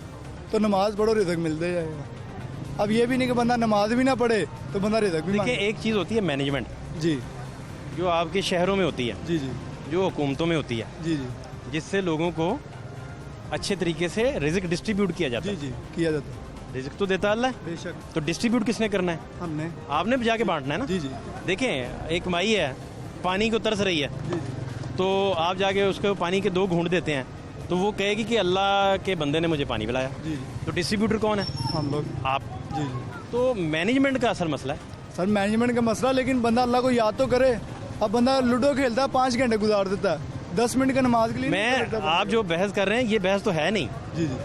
तो नमाज पढ़ो, रिज़्क़ मिलते जाएगा। अब ये भी नहीं कि बंदा नमाज भी ना पढ़े तो बंदा रिज़्क़ भी देखिए, मांगे। एक चीज़ होती है मैनेजमेंट, जी जो आपके शहरों में होती है, जी जी जो हुकूमतों में होती है, जी जी जिससे लोगों को अच्छे तरीके से रिज़्क़ डिस्ट्रीब्यूट किया जाता जी है। जी किया जाता है, रिज़्क़ तो देता अल्लाह है, बेशक। तो डिस्ट्रीब्यूट किसने करना है? हमने आपने जाके बांटना है ना। जी जी देखें, एक माई है, पानी को तरस रही है, जी जी तो आप जाके उसको पानी के 2 घूंट देते हैं, तो वो कहेगी कि अल्लाह के बंदे ने मुझे पानी पिलाया। जी जी तो डिस्ट्रीब्यूटर कौन है? हम लोग। आप। जी जी तो मैनेजमेंट का असल मसला है। सर मैनेजमेंट का मसला, लेकिन बंदा अल्लाह को याद तो करे। अब बंदा लूडो खेलता है, 5 घंटे गुजार देता है, 10 मिनट का नमाज के लिए नहीं मैं करता। आप जो बहस कर रहे हैं, ये बहस तो है नहीं। जी जी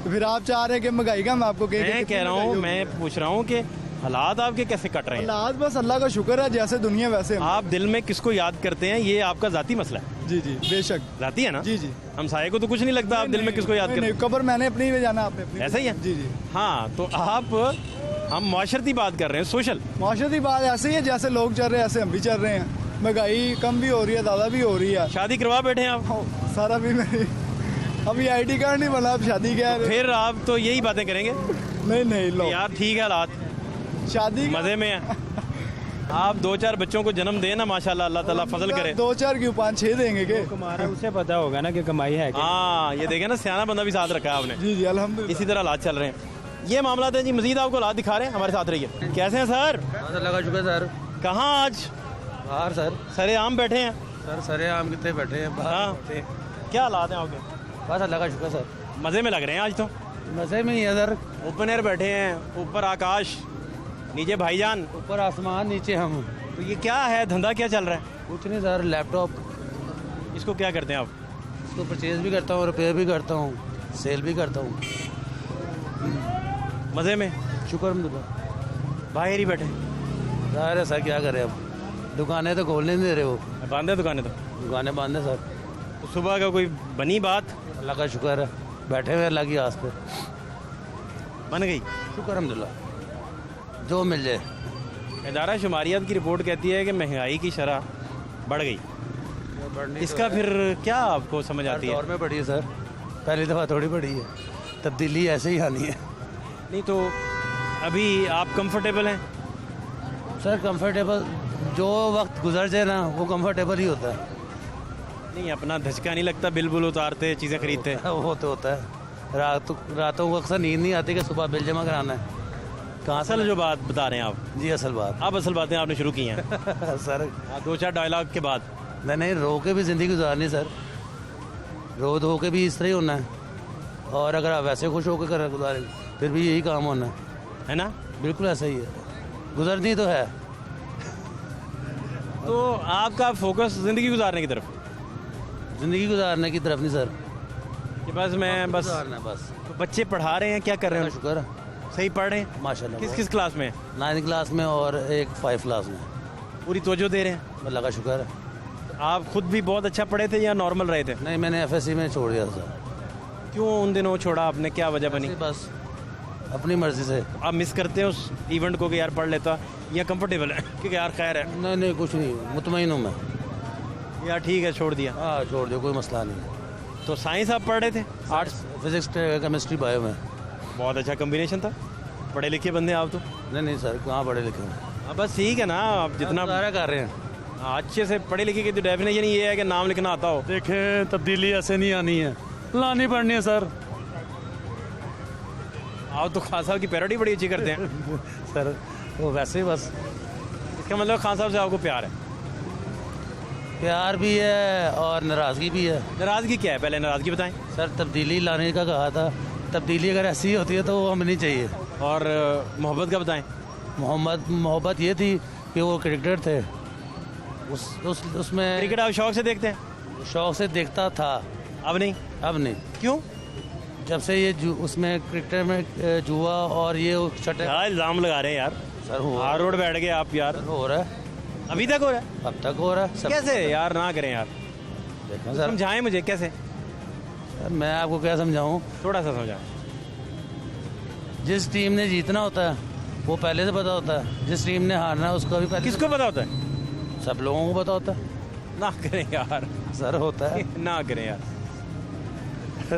तो फिर आप चाह रहे हैं कि महंगाई का हम आपको मैं कह रहा हूँ, मैं पूछ रहा हूँ कि हालात आपके कैसे कट रहे हैं? हालात बस अल्लाह का शुक्र है, जैसे दुनिया वैसे हम। आप दिल में किसको याद करते हैं, ये आपका जाती मसला है। जी जी बेशक जाती है ना। जी जी हमसाये को तो कुछ नहीं लगता, आप दिल में किसको याद करते नहीं, कब्र मैंने अपनी में जाना, आपने अपनी। ऐसा ही है? जी जी हाँ, तो हम माशरती बात कर रहे हैं, सोशल। माशरती बात ऐसे ही है, जैसे लोग चल रहे हैं ऐसे हम भी चल रहे हैं। महंगाई कम भी हो रही है, ज़्यादा भी हो रही है। शादी करवा बैठे हैं आप? सारा भी मेरी अभी ID कार्ड नहीं बना, अब शादी क्या है? फिर आप तो यही बातें करेंगे नहीं नहीं लो यार, ठीक है, हालात शादी मजे में है। आप 2-4 बच्चों को जन्म दें ना, माशाल्लाह, अल्लाह ताला फजल करे। 2-4 क्यों 5-6 देंगे के? हमारा उसे पता होगा ना कि कमाई है क्या। हाँ, ये देखे ना, सियाना बंदा भी साथ रखा है आपने। जी जी अल्हम्दुलिल्लाह। इसी तरह हालात चल रहे हैं। ये मामला है जी, मजीद आपको हालात दिखा रहे हैं, हमारे साथ रहिए। कैसे हैं सर? अल्लाह का शुक्र सर। कहाँ आज बाहर सर। सरे आम बैठे हैं? सर सरे आम कितने बैठे हैं बाहर। हाँ, क्या हालात हैं आपके? बस अल्लाह का शुक्र सर। मज़े में लग रहे हैं आज तो। मज़े में ही है सर। ओपन एयर बैठे हैं, ऊपर आकाश, नीचे भाईजान, ऊपर आसमान, नीचे हम। तो ये क्या है, धंधा क्या चल रहा है? कुछ नहीं सर, लैपटॉप। इसको क्या करते हैं आप? इसको परचेज भी करता हूँ, रिपेयर भी करता हूँ, सेल भी करता हूँ। मज़े में? शुक्र अल्हम्दुलिल्लाह। बाहर ही बैठे? ज़ाहिर है सर, क्या करें अब, दुकानें तो खोलने नहीं दे रहे वो। बांधे दुकानें तो? दुकानें बंद है सर। तो सुबह का कोई बनी बात? अल्लाह का शुक्र है, बैठे हुए अल्लाह की आस पे। बन गई? शुक्र अल्हम्दुलिल्लाह, जो मिल जाए। इदारा शुमारियात की रिपोर्ट कहती है कि महंगाई की शरह बढ़ गई। इसका फिर क्या आपको समझ आती है? दौर में बढ़ी है सर, पहली दफ़ा थोड़ी बढ़ी है, तब्दीली ऐसे ही आनी है। नहीं तो अभी आप कंफर्टेबल हैं? सर कंफर्टेबल, जो वक्त गुजर जाए ना वो कंफर्टेबल ही होता है। नहीं, अपना धचका नहीं लगता, बिल बुल उतारते, चीज़ें खरीदते? वो तो होता है। रातों को अक्सर नींद नहीं आती कि सुबह बिल जमा कराना है। कहाँ असल जो बात बता रहे हैं आप? जी असल बात। आप असल बातें आपने शुरू की हैं। सर 2-4 डायलॉग के बाद। नहीं, रो के भी ज़िंदगी गुजारनी सर, रो धो के भी इस तरह ही होना है। और अगर आप वैसे खुश होकर कर गुजारेंगे फिर भी यही काम होना है ना? बिल्कुल ऐसा ही है, गुजरनी तो है। तो आपका फोकस ज़िंदगी गुजारने की तरफ? ज़िंदगी गुजारने की तरफ नहीं सर, कि बस मैं बस गुजारना है बस। तो बच्चे पढ़ा रहे हैं, क्या कर रहे हैं? शुक्र है, सही पढ़ रहे हैं? माशाल्लाह। किस किस क्लास में? 9th क्लास में और एक 5th क्लास में। पूरी तवज्जो दे रहे हैं? अल्लाह का शुक्र है। आप खुद भी बहुत अच्छा पढ़े थे या नॉर्मल रहे थे? नहीं, मैंने FSC में छोड़ दिया था सर। क्यों उन दिनों छोड़ा आपने, क्या वजह बनी? बस अपनी मर्जी से। आप मिस करते हैं उस इवेंट को कि यार पढ़ लेता, या कंफर्टेबल है कि यार खैर है? नहीं नहीं, कुछ नहीं, मुतमईन हूँ मैं। यार ठीक है, छोड़ दिया। हाँ छोड़ दो, कोई मसला नहीं। तो साइंस आप पढ़ रहे थे? आर्ट्स? फिजिक्स, केमिस्ट्री, बायो में। बहुत अच्छा कम्बिनेशन था, पढ़े लिखे बंदे आप तो। नहीं नहीं सर, कहाँ पढ़े लिखे हैं? हाँ बस ठीक है ना, आप जितना गुजारा कर रहे हैं। हाँ, अच्छे से पढ़े लिखे की तो डेफिनेशन ये है कि नाम लिखना आता हो। देखें, तब्दीली ऐसे नहीं आनी है, लानी पड़नी है सर। आप तो खान साहब की पैरोडी बड़ी अच्छी करते हैं। सर वो वैसे ही बस। इसका मतलब खान साहब से आपको प्यार है? प्यार भी है और नाराज़गी भी है। नाराज़गी क्या है, पहले नाराज़गी बताएं। सर तब्दीली लाने का कहा था, तब्दीली अगर ऐसी होती है तो वो हमें नहीं चाहिए। और मोहब्बत का बताएं। मोहब्बत ये थी कि वो क्रिकेटर थे, उसमें क्रिकेट आप शौक से देखते हैं? शौक से देखता था। अब नहीं? अब नहीं। क्यों? जब से ये उसमें क्रिकेटर में जुआ और ये छठे इल्ज़ाम लगा रहे हैं यार। सर हो हार रोड बैठ गए आप यार। हो रहा है, अभी तक हो रहा है? अब तक हो रहा है। कैसे यार, ना करें यार, देखो सर, समझाएं मुझे कैसे। सर मैं आपको क्या समझाऊं? थोड़ा सा समझाएं। जिस टीम ने जीतना होता है वो पहले से पता होता है, जिस टीम ने हारना है उसका भी पहले। किसको पता होता है? सब लोगों को पता होता है। ना करें यार। सर होता है। ना करें यार।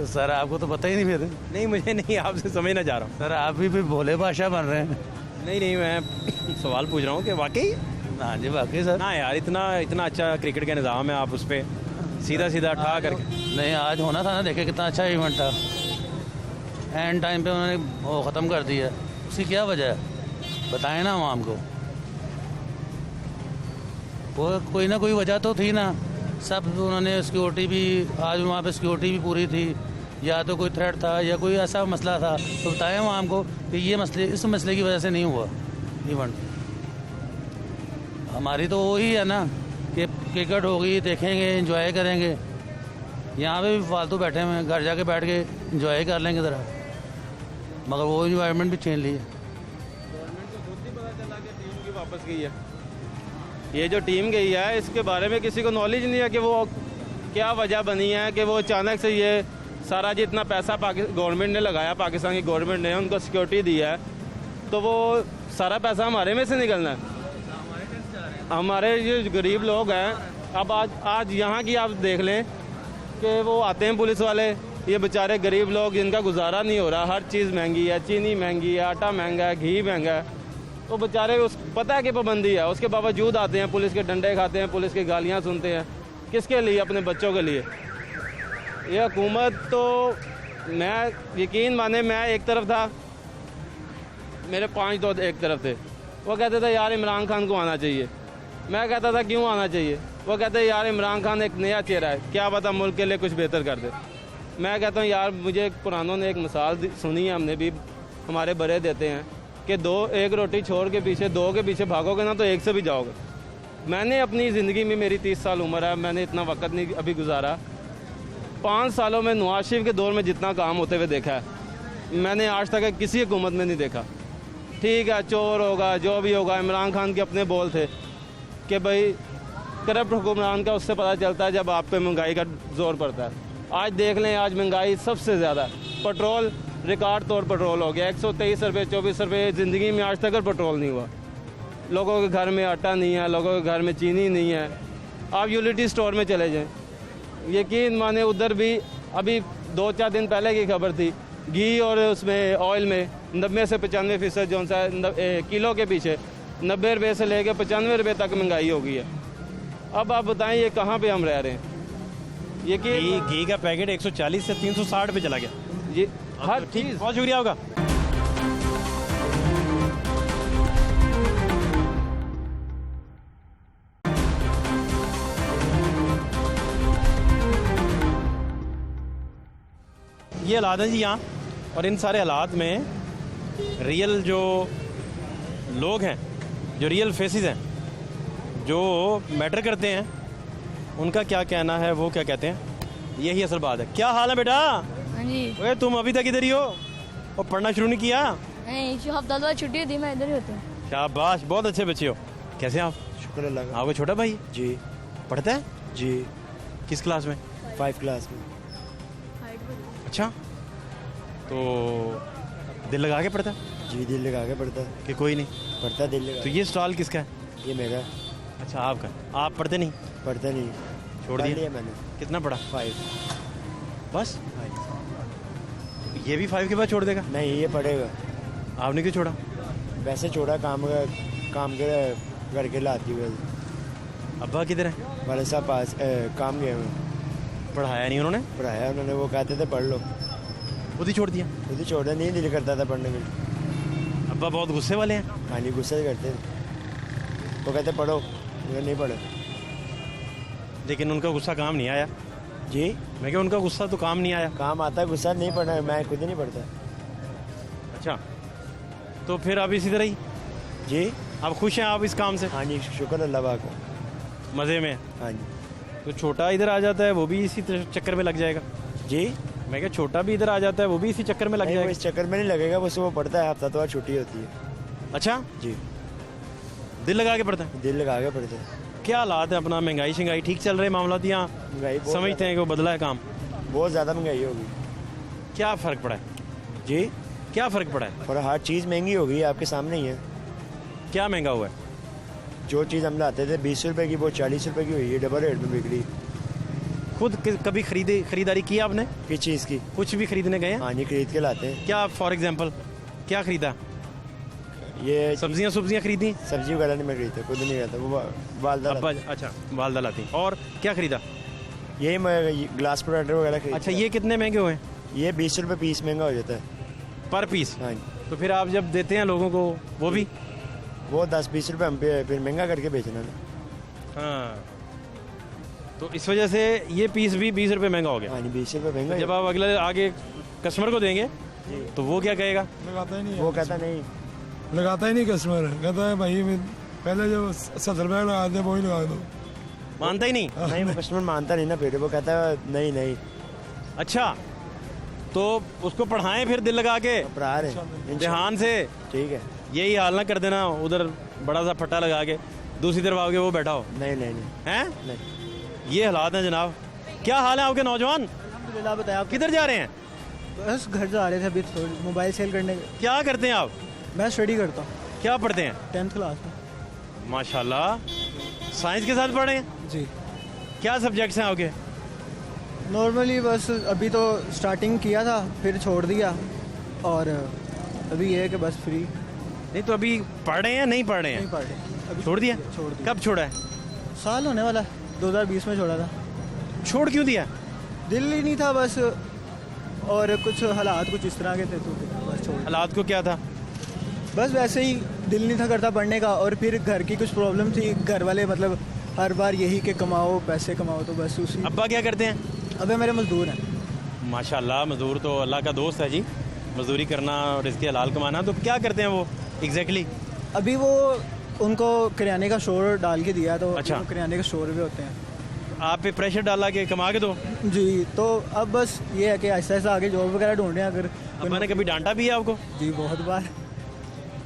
सर आपको तो पता ही नहीं मेरे। नहीं मुझे नहीं, आपसे समझना चाह रहा हूँ। सर आप भी भोले भाषा बन रहे हैं। नहीं मैं सवाल पूछ रहा हूँ कि वाकई। हाँ जी वाकई सर। ना यार, इतना अच्छा क्रिकेट का निज़ाम है, आप उस पर सीधा ठा करके। नहीं आज होना था ना, देखे कितना अच्छा इवेंट था। एंड टाइम पे उन्होंने वो ख़त्म कर दिया, उसकी क्या वजह है बताएं ना आवाम को। वो कोई ना कोई वजह तो थी ना। सब उन्होंने सिक्योरिटी भी, आज वहाँ पे सिक्योरिटी भी पूरी थी, या तो कोई थ्रेट था या कोई ऐसा मसला था, तो बताएं आवाम को कि ये मसले, इस मसले की वजह से नहीं हुआ इवेंट। हमारी तो वही है ना कि क्रिकेट होगी, देखेंगे, एंजॉय करेंगे। यहाँ पे भी फालतू बैठे हुए हैं, घर जाके बैठ के एंजॉय कर लेंगे ज़रा, मगर वो इन्वायरमेंट भी छीन ली है। वापस गई है, ये जो टीम गई है इसके बारे में किसी को नॉलेज नहीं है कि वो क्या वजह बनी है कि वो अचानक से ये सारा जितना पैसा गवर्नमेंट ने लगाया, पाकिस्तान की गवर्नमेंट ने उनको सिक्योरिटी दी है, तो वो सारा पैसा हमारे में से निकलना है। हमारे जो गरीब लोग हैं, अब आज यहाँ की आप देख लें कि वो आते हैं पुलिस वाले, ये बेचारे गरीब लोग जिनका गुजारा नहीं हो रहा, हर चीज़ महंगी है, चीनी महंगी है, आटा महंगा है, घी महंगा है, तो बेचारे उस पता है कि पाबंदी है, उसके बावजूद आते हैं, पुलिस के डंडे खाते हैं, पुलिस की गालियाँ सुनते हैं। किसके लिए? अपने बच्चों के लिए। ये हुकूमत तो, मैं यकीन माने, मैं एक तरफ था, मेरे 5 दोस्त एक तरफ थे, वो कहते थे यार इमरान खान को आना चाहिए। मैं कहता था क्यों आना चाहिए? वो कहते यार इमरान खान एक नया चेहरा है, क्या पता मुल्क के लिए कुछ बेहतर कर दे। मैं कहता हूँ यार, मुझे कुरानों ने एक मिसाल सुनी है, हमने भी, हमारे बड़े देते हैं कि एक रोटी छोड़ के पीछे 2 के पीछे भागोगे ना तो 1 से भी जाओगे। मैंने अपनी ज़िंदगी में, मेरी 30 साल उम्र है, मैंने इतना वक्त नहीं अभी गुजारा। 5 सालों में नवाज शरीफ के दौर में जितना काम होते हुए देखा है, मैंने आज तक किसी हुकूमत में नहीं देखा। ठीक है, चोर होगा, जो भी होगा, इमरान खान के अपने बोल थे कि भाई करप्ट हुक्मरान का उससे पता चलता है जब आप पे महंगाई का जोर पड़ता है। आज देख लें, आज महंगाई सबसे ज़्यादा, पेट्रोल रिकॉर्ड तौर पेट्रोल हो गया 123 रुपये 24 रुपये। ज़िंदगी में आज तक पेट्रोल नहीं हुआ। लोगों के घर में आटा नहीं है, लोगों के घर में चीनी नहीं है। आप यूटिलिटी स्टोर में चले जाएं, यकीन माने उधर भी अभी 2-4 दिन पहले की खबर थी, घी और उसमें ऑयल में 90 से 95% जो सा किलो के पीछे 90 रुपये से लेकर 95 रुपये तक महंगाई हो गई है। अब आप बताएं ये कहाँ पे हम रह रहे हैं? ये घी का पैकेट 140 से 360 पे चला गया जी, हर चीज़। बहुत शुक्रिया होगा। ये हालात हैं जी यहाँ, और इन सारे हालात में रियल जो लोग हैं, जो रियल फेसेस हैं, जो मैटर करते हैं, उनका क्या कहना है, वो क्या कहते हैं, यही असल बात है। क्या हाल है बेटा? हाँ जी। ओए तुम अभी तक इधर ही हो और पढ़ना शुरू नहीं किया? नहीं, हफ्ता बाद छुट्टी होती है, मैं इधर ही होता हूँ। शाबाश, बहुत अच्छे बच्चे हो। कैसे हैं आप? शुक्र अल्लाह का। आपको छोटा भाई जी। पढ़ता है? जी। किस क्लास में? 5 क्लास में। अच्छा, तो दिल लगा के पढ़ता जी दिल लगा के पढ़ता कि कोई नहीं पढ़ता दिल लगा तो ये स्टॉल किसका है? ये मेरा अच्छा आपका। आप पढ़ते नहीं? पढ़ता नहीं छोड़ पढ़ दिया लिया मैंने कितना पढ़ा? 5 बस ये भी 5 के बाद छोड़ देगा? नहीं ये पढ़ेगा आपने क्यों छोड़ा? वैसे छोड़ा काम के घर के लाती हुए अब्बा किधर है? वाले साहब पास काम गए हुए पढ़ाया नहीं उन्होंने? पढ़ाया उन्होंने वो कहते थे पढ़ लो खुद ही छोड़ दिया? खुद ही छोड़ा नहीं दिल करता था पढ़ने में अब्बा बहुत गुस्से वाले हैं? हाँ जी गुस्से करते थे वो कहते पढ़ो मैं नहीं पढ़ा लेकिन उनका गुस्सा काम नहीं आया? जी मैं क्या उनका गुस्सा तो काम नहीं आया? काम आता गुस्सा नहीं पढ़ा मैं खुद ही नहीं पढ़ता अच्छा तो फिर आप इसी तरह ही जी आप खुश हैं आप इस काम से? हाँ जी शुक्र अल्लाह पाक का मज़े में? हाँ जी तो छोटा इधर आ जाता है वो भी इसी चक्कर में लग जाएगा? जी मैं क्या छोटा भी इधर आ जाता है वो भी इसी चक्कर में लग नहीं, वो जाएगा? इस चक्कर में नहीं लगेगा बस वो पढ़ता है हफ्ता तो छुट्टी होती है अच्छा जी दिल लगा के पढ़ता है? दिल लगा के पढ़ते हैं क्या हालात है अपना? महंगाई शंगाई ठीक चल रहे मामला? यहाँ महंगाई बहुत समझते हैं कि वो बदला है काम? बहुत ज़्यादा महंगाई होगी क्या फ़र्क पड़ा है? जी क्या फ़र्क पड़ा है? और हर चीज़ महंगी हो गई है आपके सामने ही है क्या महंगा हुआ है? जो चीज़ हम लाते थे 20 रुपए की वो 40 रुपए की हुई है डबल रेट में बिक रही खुद कभी खरीदारी की आपने? किस चीज़ की कुछ भी खरीदने गए हैं? हाँ जी खरीद के लाते हैं क्या फॉर एग्जांपल क्या खरीदा? ये सब्जियां खरीदी? सब्जी वगैरह नहीं मैं खरीदता खुद नहीं खाता वो वालदा अब्बा अच्छा वालदा लाती। और क्या खरीदा? यही मैं ग्लास प्रोडक्ट वगैरह खरीदता अच्छा ये कितने महंगे हुए? ये 20 रुपए पीस महंगा हो जाता है पर पीस? हाँ जी तो फिर आप जब देते हैं लोगों को वो भी? वो 10-20 रुपए हम पे फिर महंगा करके बेचना ना हाँ तो इस वजह से ये पीस भी 20 रुपए महंगा हो गया। हाँ जी 20 रुपए महंगा जब आप अगले आगे कस्टमर को देंगे तो वो क्या कहेगा? लगाता ही नहीं वो कहता नहीं लगाता ही नहीं कस्टमर कहता है भाई पहले जो 70 रुपये लगाते हैं वही लगा दो मानता ही नहीं? नहीं वो कस्टमर मानता नहीं ना फिर वो कहता है नहीं नहीं अच्छा तो उसको पढ़ाएं फिर दिल लगा के पढ़ा रहे ध्यान से। ठीक है यही हाल ना कर देना उधर बड़ा सा फट्टा लगा के दूसरी तरफ आओगे वो बैठा हो। नहीं नहीं नहीं हैं? नहीं ये हालात हैं जनाब। क्या हाल है आपके नौजवान? अल्हम्दुलिल्लाह बताया आप किधर जा रहे हैं? बस घर जा रहे थे अभी थोड़ी मोबाइल सेल करने। क्या करते हैं आप? मैं स्टडी करता हूँ। क्या पढ़ते हैं? 10th क्लास में। माशाल्लाह साइंस के साथ पढ़े हैं? जी। क्या सब्जेक्ट्स हैं आपके? नॉर्मली बस अभी तो स्टार्टिंग किया था फिर छोड़ दिया और अभी ये है कि बस फ्री। नहीं तो अभी पढ़ रहे हैं नहीं पढ़ रहे हैं? नहीं पढ़ रहे अभी छोड़ दिया? छोड़ दिया। कब छोड़ा है? साल होने वाला 2020 में छोड़ा था। छोड़ क्यों दिया? दिल ही नहीं था बस और कुछ हालात कुछ इस तरह के थे तो बस छोड़। हालात को क्या था? बस वैसे ही दिल नहीं था करता पढ़ने का और फिर घर की कुछ प्रॉब्लम थी। घर वाले मतलब हर बार यही कि कमाओ पैसे कमाओ तो बस उसी। अब्बा क्या करते हैं? अबे मेरे मजदूर हैं। माशाल्लाह मजदूर तो अल्लाह का दोस्त है जी। मजदूरी करना और इसके हलाल कमाना। तो क्या करते हैं वो एग्जैक्टली? अभी वो उनको किराने का स्टोर डाल के दिया तो अच्छा। किराने के स्टोर भी होते हैं। आप पे प्रेशर डाला के कमा के दो? जी तो अब बस ये है कि ऐसा ऐसा आगे जॉब वगैरह ढूंढ रहे हैं। अगर अब्बा ने कभी डांटा भी है आपको? जी बहुत बार।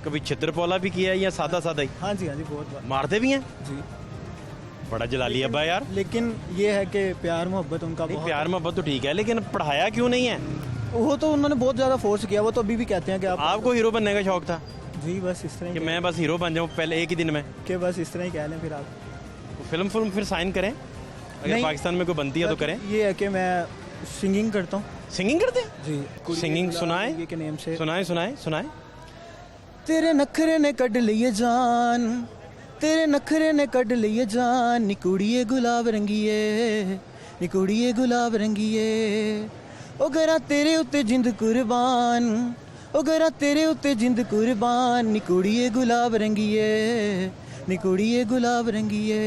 कभी छित्रपोला भी किया है या सादा सादा ही? हाँ जी बहुत बार। मारते भी हैं? जी। बड़ा जलाली अब्बा यार। लेकिन ये है कि प्यार मोहब्बत उनका बहुत। प्यार मोहब्बत तो ठीक है लेकिन पढ़ाया क्यों नहीं है? वो तो उन्होंने बहुत ज़्यादा फोर्स किया। वो तो अभी भी कहते हैं कि आपको हीरो बनने का शौक था? जी बस इस तरह कि मैं बस हीरो बन जाऊँ पहले एक ही दिन में? कि बस इस तरह ही कह लें फिर आप। तो फिल्म फिर साइन करें अगर पाकिस्तान में कोई बनती है तो करें। ये है कि मैं सिंगिंग करता हूँ। सिंगिंग करते हैं? जी। सिंगिंग सुनाए के नेम से। सुनाए। तेरे नखरे ने कड लिए जान, तेरे नखरे ने कड लिए जान, निकुड़िए गुलाब रंगीए, निकुड़िए गुलाब रंगीए, ओ गरा तेरे उत्ते जिंद कुर्बान, ओ गरा तेरे उत्ते जिंद कुर्बान, निकुड़िए गुलाब रंगीए, निकुड़िए गुलाब रंगीए,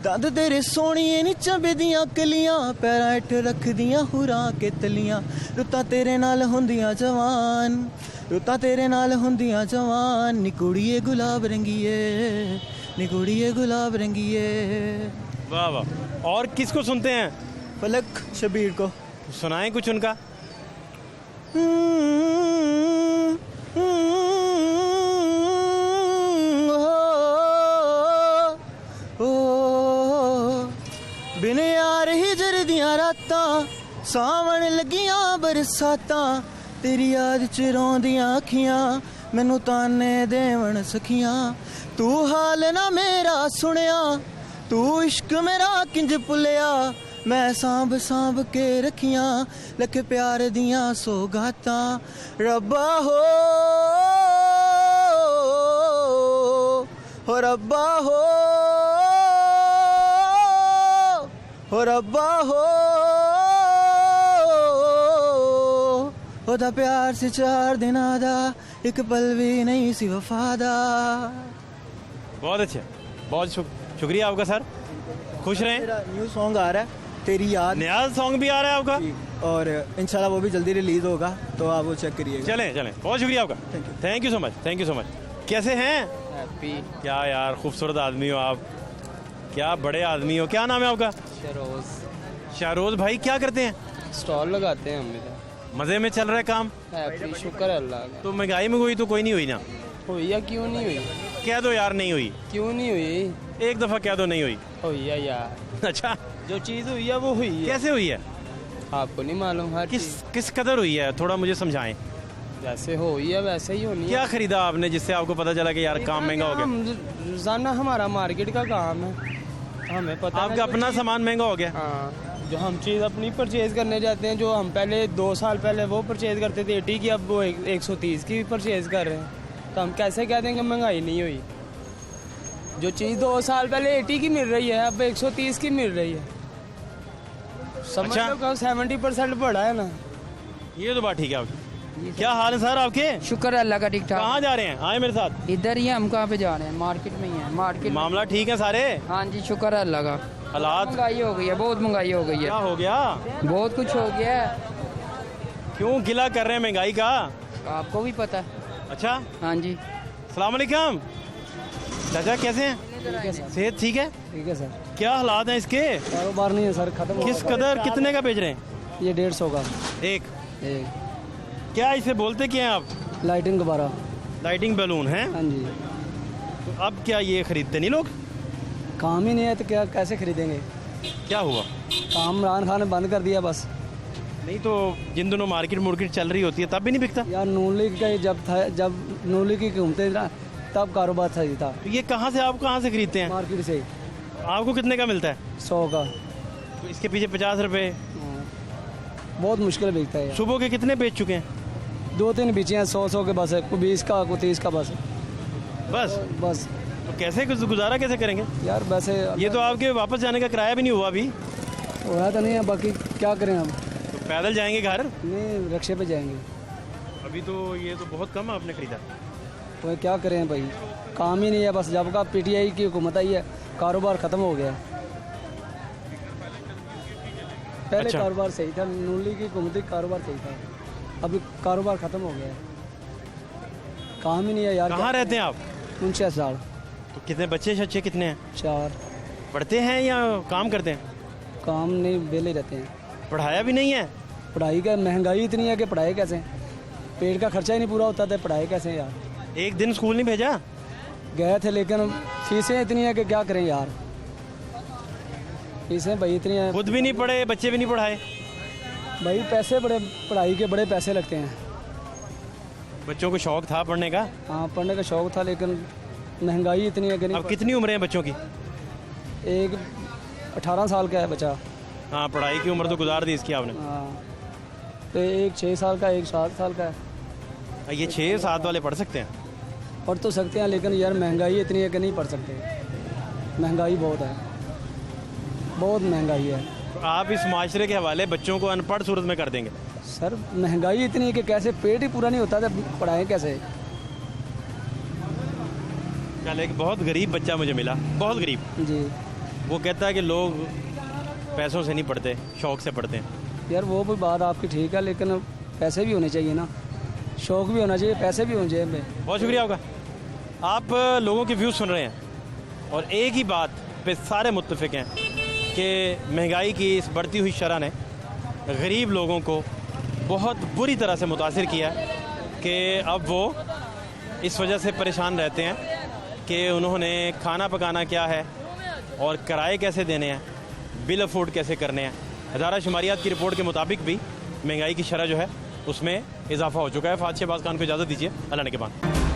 दंद तेरे सोहणिए नी चंबे दियां कलियां, पैरां हेठ रख दियां हुरां के तलियां, रुत्तां तेरे नाल हुंदियां जवान, रुत्तां तेरे नाल हुंदियां जवान, निकुड़िए गुलाब रंगीए, निकुड़िए गुलाब रंगीए। वाह वाह। और किसको सुनते हैं? फलक शबीर को। सुनाएं कुछ उनका। बिन यार ही जरदियां रातां, सावन लगियां बरसातां, तेरी याद च रोंदियां अखियां मैनू ताने देवन सखियां तू हाल ना मेरा सुनिया तू इश्क मेरा किंज भुलिया मैं सांभ सांभ के रखियां लख प्यार दियां सौगातां रब्बा हो रब्बा हो रब्बा हो ओदा प्यार से 4 दिन आदा एक पल भी नहीं सी वफादा। बहुत अच्छे, बहुत शुक्रिया आपका सर, खुश रहें। मेरा न्यू सॉन्ग आ रहा है तेरी याद, नया सॉन्ग भी आ रहा है आपका और इंशाल्लाह वो भी जल्दी रिलीज होगा, तो आप वो चेक करिएगा। चलें चलें, बहुत शुक्रिया आपका, thank you so much, thank you so much. कैसे हैं? हैप्पी। क्या यार खूबसूरत आदमी हो आप, क्या बड़े आदमी हो। क्या नाम है आपका? शहरोज। शाहरोज भाई, क्या करते हैं? स्टॉल लगाते हैं हम इधर। मज़े में चल रहा है काम? हैप्पी, शुक्र है अल्लाह का। तो महंगाई में हुई तो कोई नहीं हुई ना? हुई या क्यों नहीं हुई? कह दो यार नहीं हुई। क्यों नहीं हुई? एक दफ़ा कह दो नहीं हुई। हुई है यार। अच्छा, जो चीज़ हुई है वो हुई है। कैसे हुई है? आपको नहीं मालूम? हर किस कदर हुई है, थोड़ा मुझे समझाएं। जैसे हुई है वैसे ही होनी है। क्या खरीदा आपने जिससे आपको पता चला कि यार काम महंगा हो गया? रोजाना हमारा मार्केट का काम है, हमें पता। आपका अपना सामान महंगा हो गया? हाँ, जो हम चीज़ अपनी परचेज करने जाते हैं, जो हम पहले 2 साल पहले वो परचेज करते थे 80 की, अब वो 130 की परचेज कर रहे हैं। तो हम कैसे कह देंगे महंगाई नहीं हुई? जो चीज़ 2 साल पहले 80 की मिल रही है अब 130 की मिल रही है। समझ लो 70% बढ़ा है ना। ये तो बात ठीक है आपकी। क्या हाल है सर आपके? शुक्र है अल्लाह का, ठीक ठाक। कहाँ जा रहे हैं? आए मेरे साथ। इधर ही है, हम कहाँ पे जा रहे हैं? मार्केट में ही है। मार्केट मामला ठीक है सारे? हाँ जी, शुक्र है अल्लाह का। हालात महंगाई हो गई है, बहुत महंगाई हो गई है। क्या हो गया? बहुत कुछ हो गया है। क्यों गिला कर रहे हैं महंगाई का? आपको भी पता है। अच्छा, हाँ जी। सलाम अलैकुम चाचा, कैसे हैं? सेहत ठीक है? ठीक है सर। क्या हालात हैं इसके? कारोबार नहीं है सर, खत्म। किस कदर, कितने का बेच रहे हैं? ये 150 का एक। क्या इसे बोलते क्या हैं आप? लाइटिंग गुब्बारा। लाइटिंग बैलून है? हाँ जी। तो अब क्या ये खरीदते नहीं लोग? काम ही नहीं है तो क्या, कैसे खरीदेंगे? क्या हुआ? काम इमरान खान ने बंद कर दिया बस। नहीं तो जिन दिनों मार्केट चल रही होती है तब भी नहीं बिकता यार? नून लीग का जब नून लीग की घूमते तब कारोबार सही था। तो ये कहाँ से, आप कहाँ से खरीदते हैं? मार्केट से। आपको कितने का मिलता है? 100 का। तो इसके पीछे 50 रुपए। बहुत मुश्किल बिकता है। सुबह के कितने बेच चुके हैं? 2-3 बेचे हैं 100 के बस है, कोई 20 का कोई 30 का बस। बस तो कैसे गुजारा कैसे करेंगे यार? वैसे ये तो आपके वापस जाने का किराया भी नहीं हुआ अभी। हुआ तो नहीं है, बाकी क्या करें हम? तो पैदल जाएंगे घर? नहीं, रिक्शे पे जाएंगे। अभी तो ये तो बहुत कम आपने खरीदा। तो क्या करें भाई, काम ही नहीं है बस। जब का PTI की हुकूमत आई है कारोबार ख़त्म हो गया। पहले अच्छा। कारोबार सही था, नून लीग की हुकूमत कारोबार सही था, अभी कारोबार ख़त्म हो गया है। काम ही नहीं है यार। कहाँ रहते हैं आप? मुंशिया साल। तो कितने बच्चे शच्चे कितने हैं? 4। पढ़ते हैं या काम करते हैं? काम नहीं, बेले रहते हैं। पढ़ाया भी नहीं है? पढ़ाई का महंगाई इतनी है कि पढ़ाई कैसे? पेट का खर्चा ही नहीं पूरा होता था, पढ़ाई कैसे यार? एक दिन स्कूल नहीं भेजा? गए थे लेकिन फीसें इतनी है कि क्या करें यार। फीसें भाई इतनी है। खुद भी नहीं पढ़े, बच्चे भी नहीं पढ़ाए? भाई पैसे बड़े, पढ़ाई के बड़े पैसे लगते हैं। बच्चों को शौक था पढ़ने का? हाँ, पढ़ने का शौक था लेकिन महंगाई इतनी है कि नहीं। अब कितनी उम्र है बच्चों की? एक 18 साल का है बच्चा। हाँ, पढ़ाई की उम्र तो गुजार दी इसकी आपने। हाँ, तो एक 6 साल का, एक 7 साल का है। ये 6-7 वाले पढ़ सकते हैं? पढ़ तो सकते हैं लेकिन यार महंगाई इतनी है कि नहीं पढ़ सकते। महंगाई बहुत है, बहुत महंगाई है। तो आप इस माशरे के हवाले बच्चों को अनपढ़ सूरत में कर देंगे? सर महंगाई इतनी है कि कैसे, पेट ही पूरा नहीं होता था, पढ़ाएं कैसे? कल एक बहुत गरीब बच्चा मुझे मिला, बहुत गरीब जी। वो कहता है कि लोग पैसों से नहीं पढ़ते, शौक से पढ़ते हैं। यार वो भी बात आपकी ठीक है लेकिन पैसे भी होने चाहिए ना, शौक भी होना चाहिए, पैसे भी होने चाहिए। बहुत शुक्रिया आपका। आप लोगों के व्यूज़ सुन रहे हैं और एक ही बात पे सारे मुत्तफिक हैं कि महंगाई की इस बढ़ती हुई शरह ने गरीब लोगों को बहुत बुरी तरह से मुतासिर किया कि अब वो इस वजह से परेशान रहते हैं कि उन्होंने खाना पकाना क्या है और किराए कैसे देने हैं, बिल अफोर्ड कैसे करने हैं। हज़ारा शुमारियात की रिपोर्ट के मुताबिक भी महंगाई की शरह जो है उसमें इजाफा हो चुका है। फात शहबाज खान को इजाज़त दीजिए, अल्लाह ने के बाद।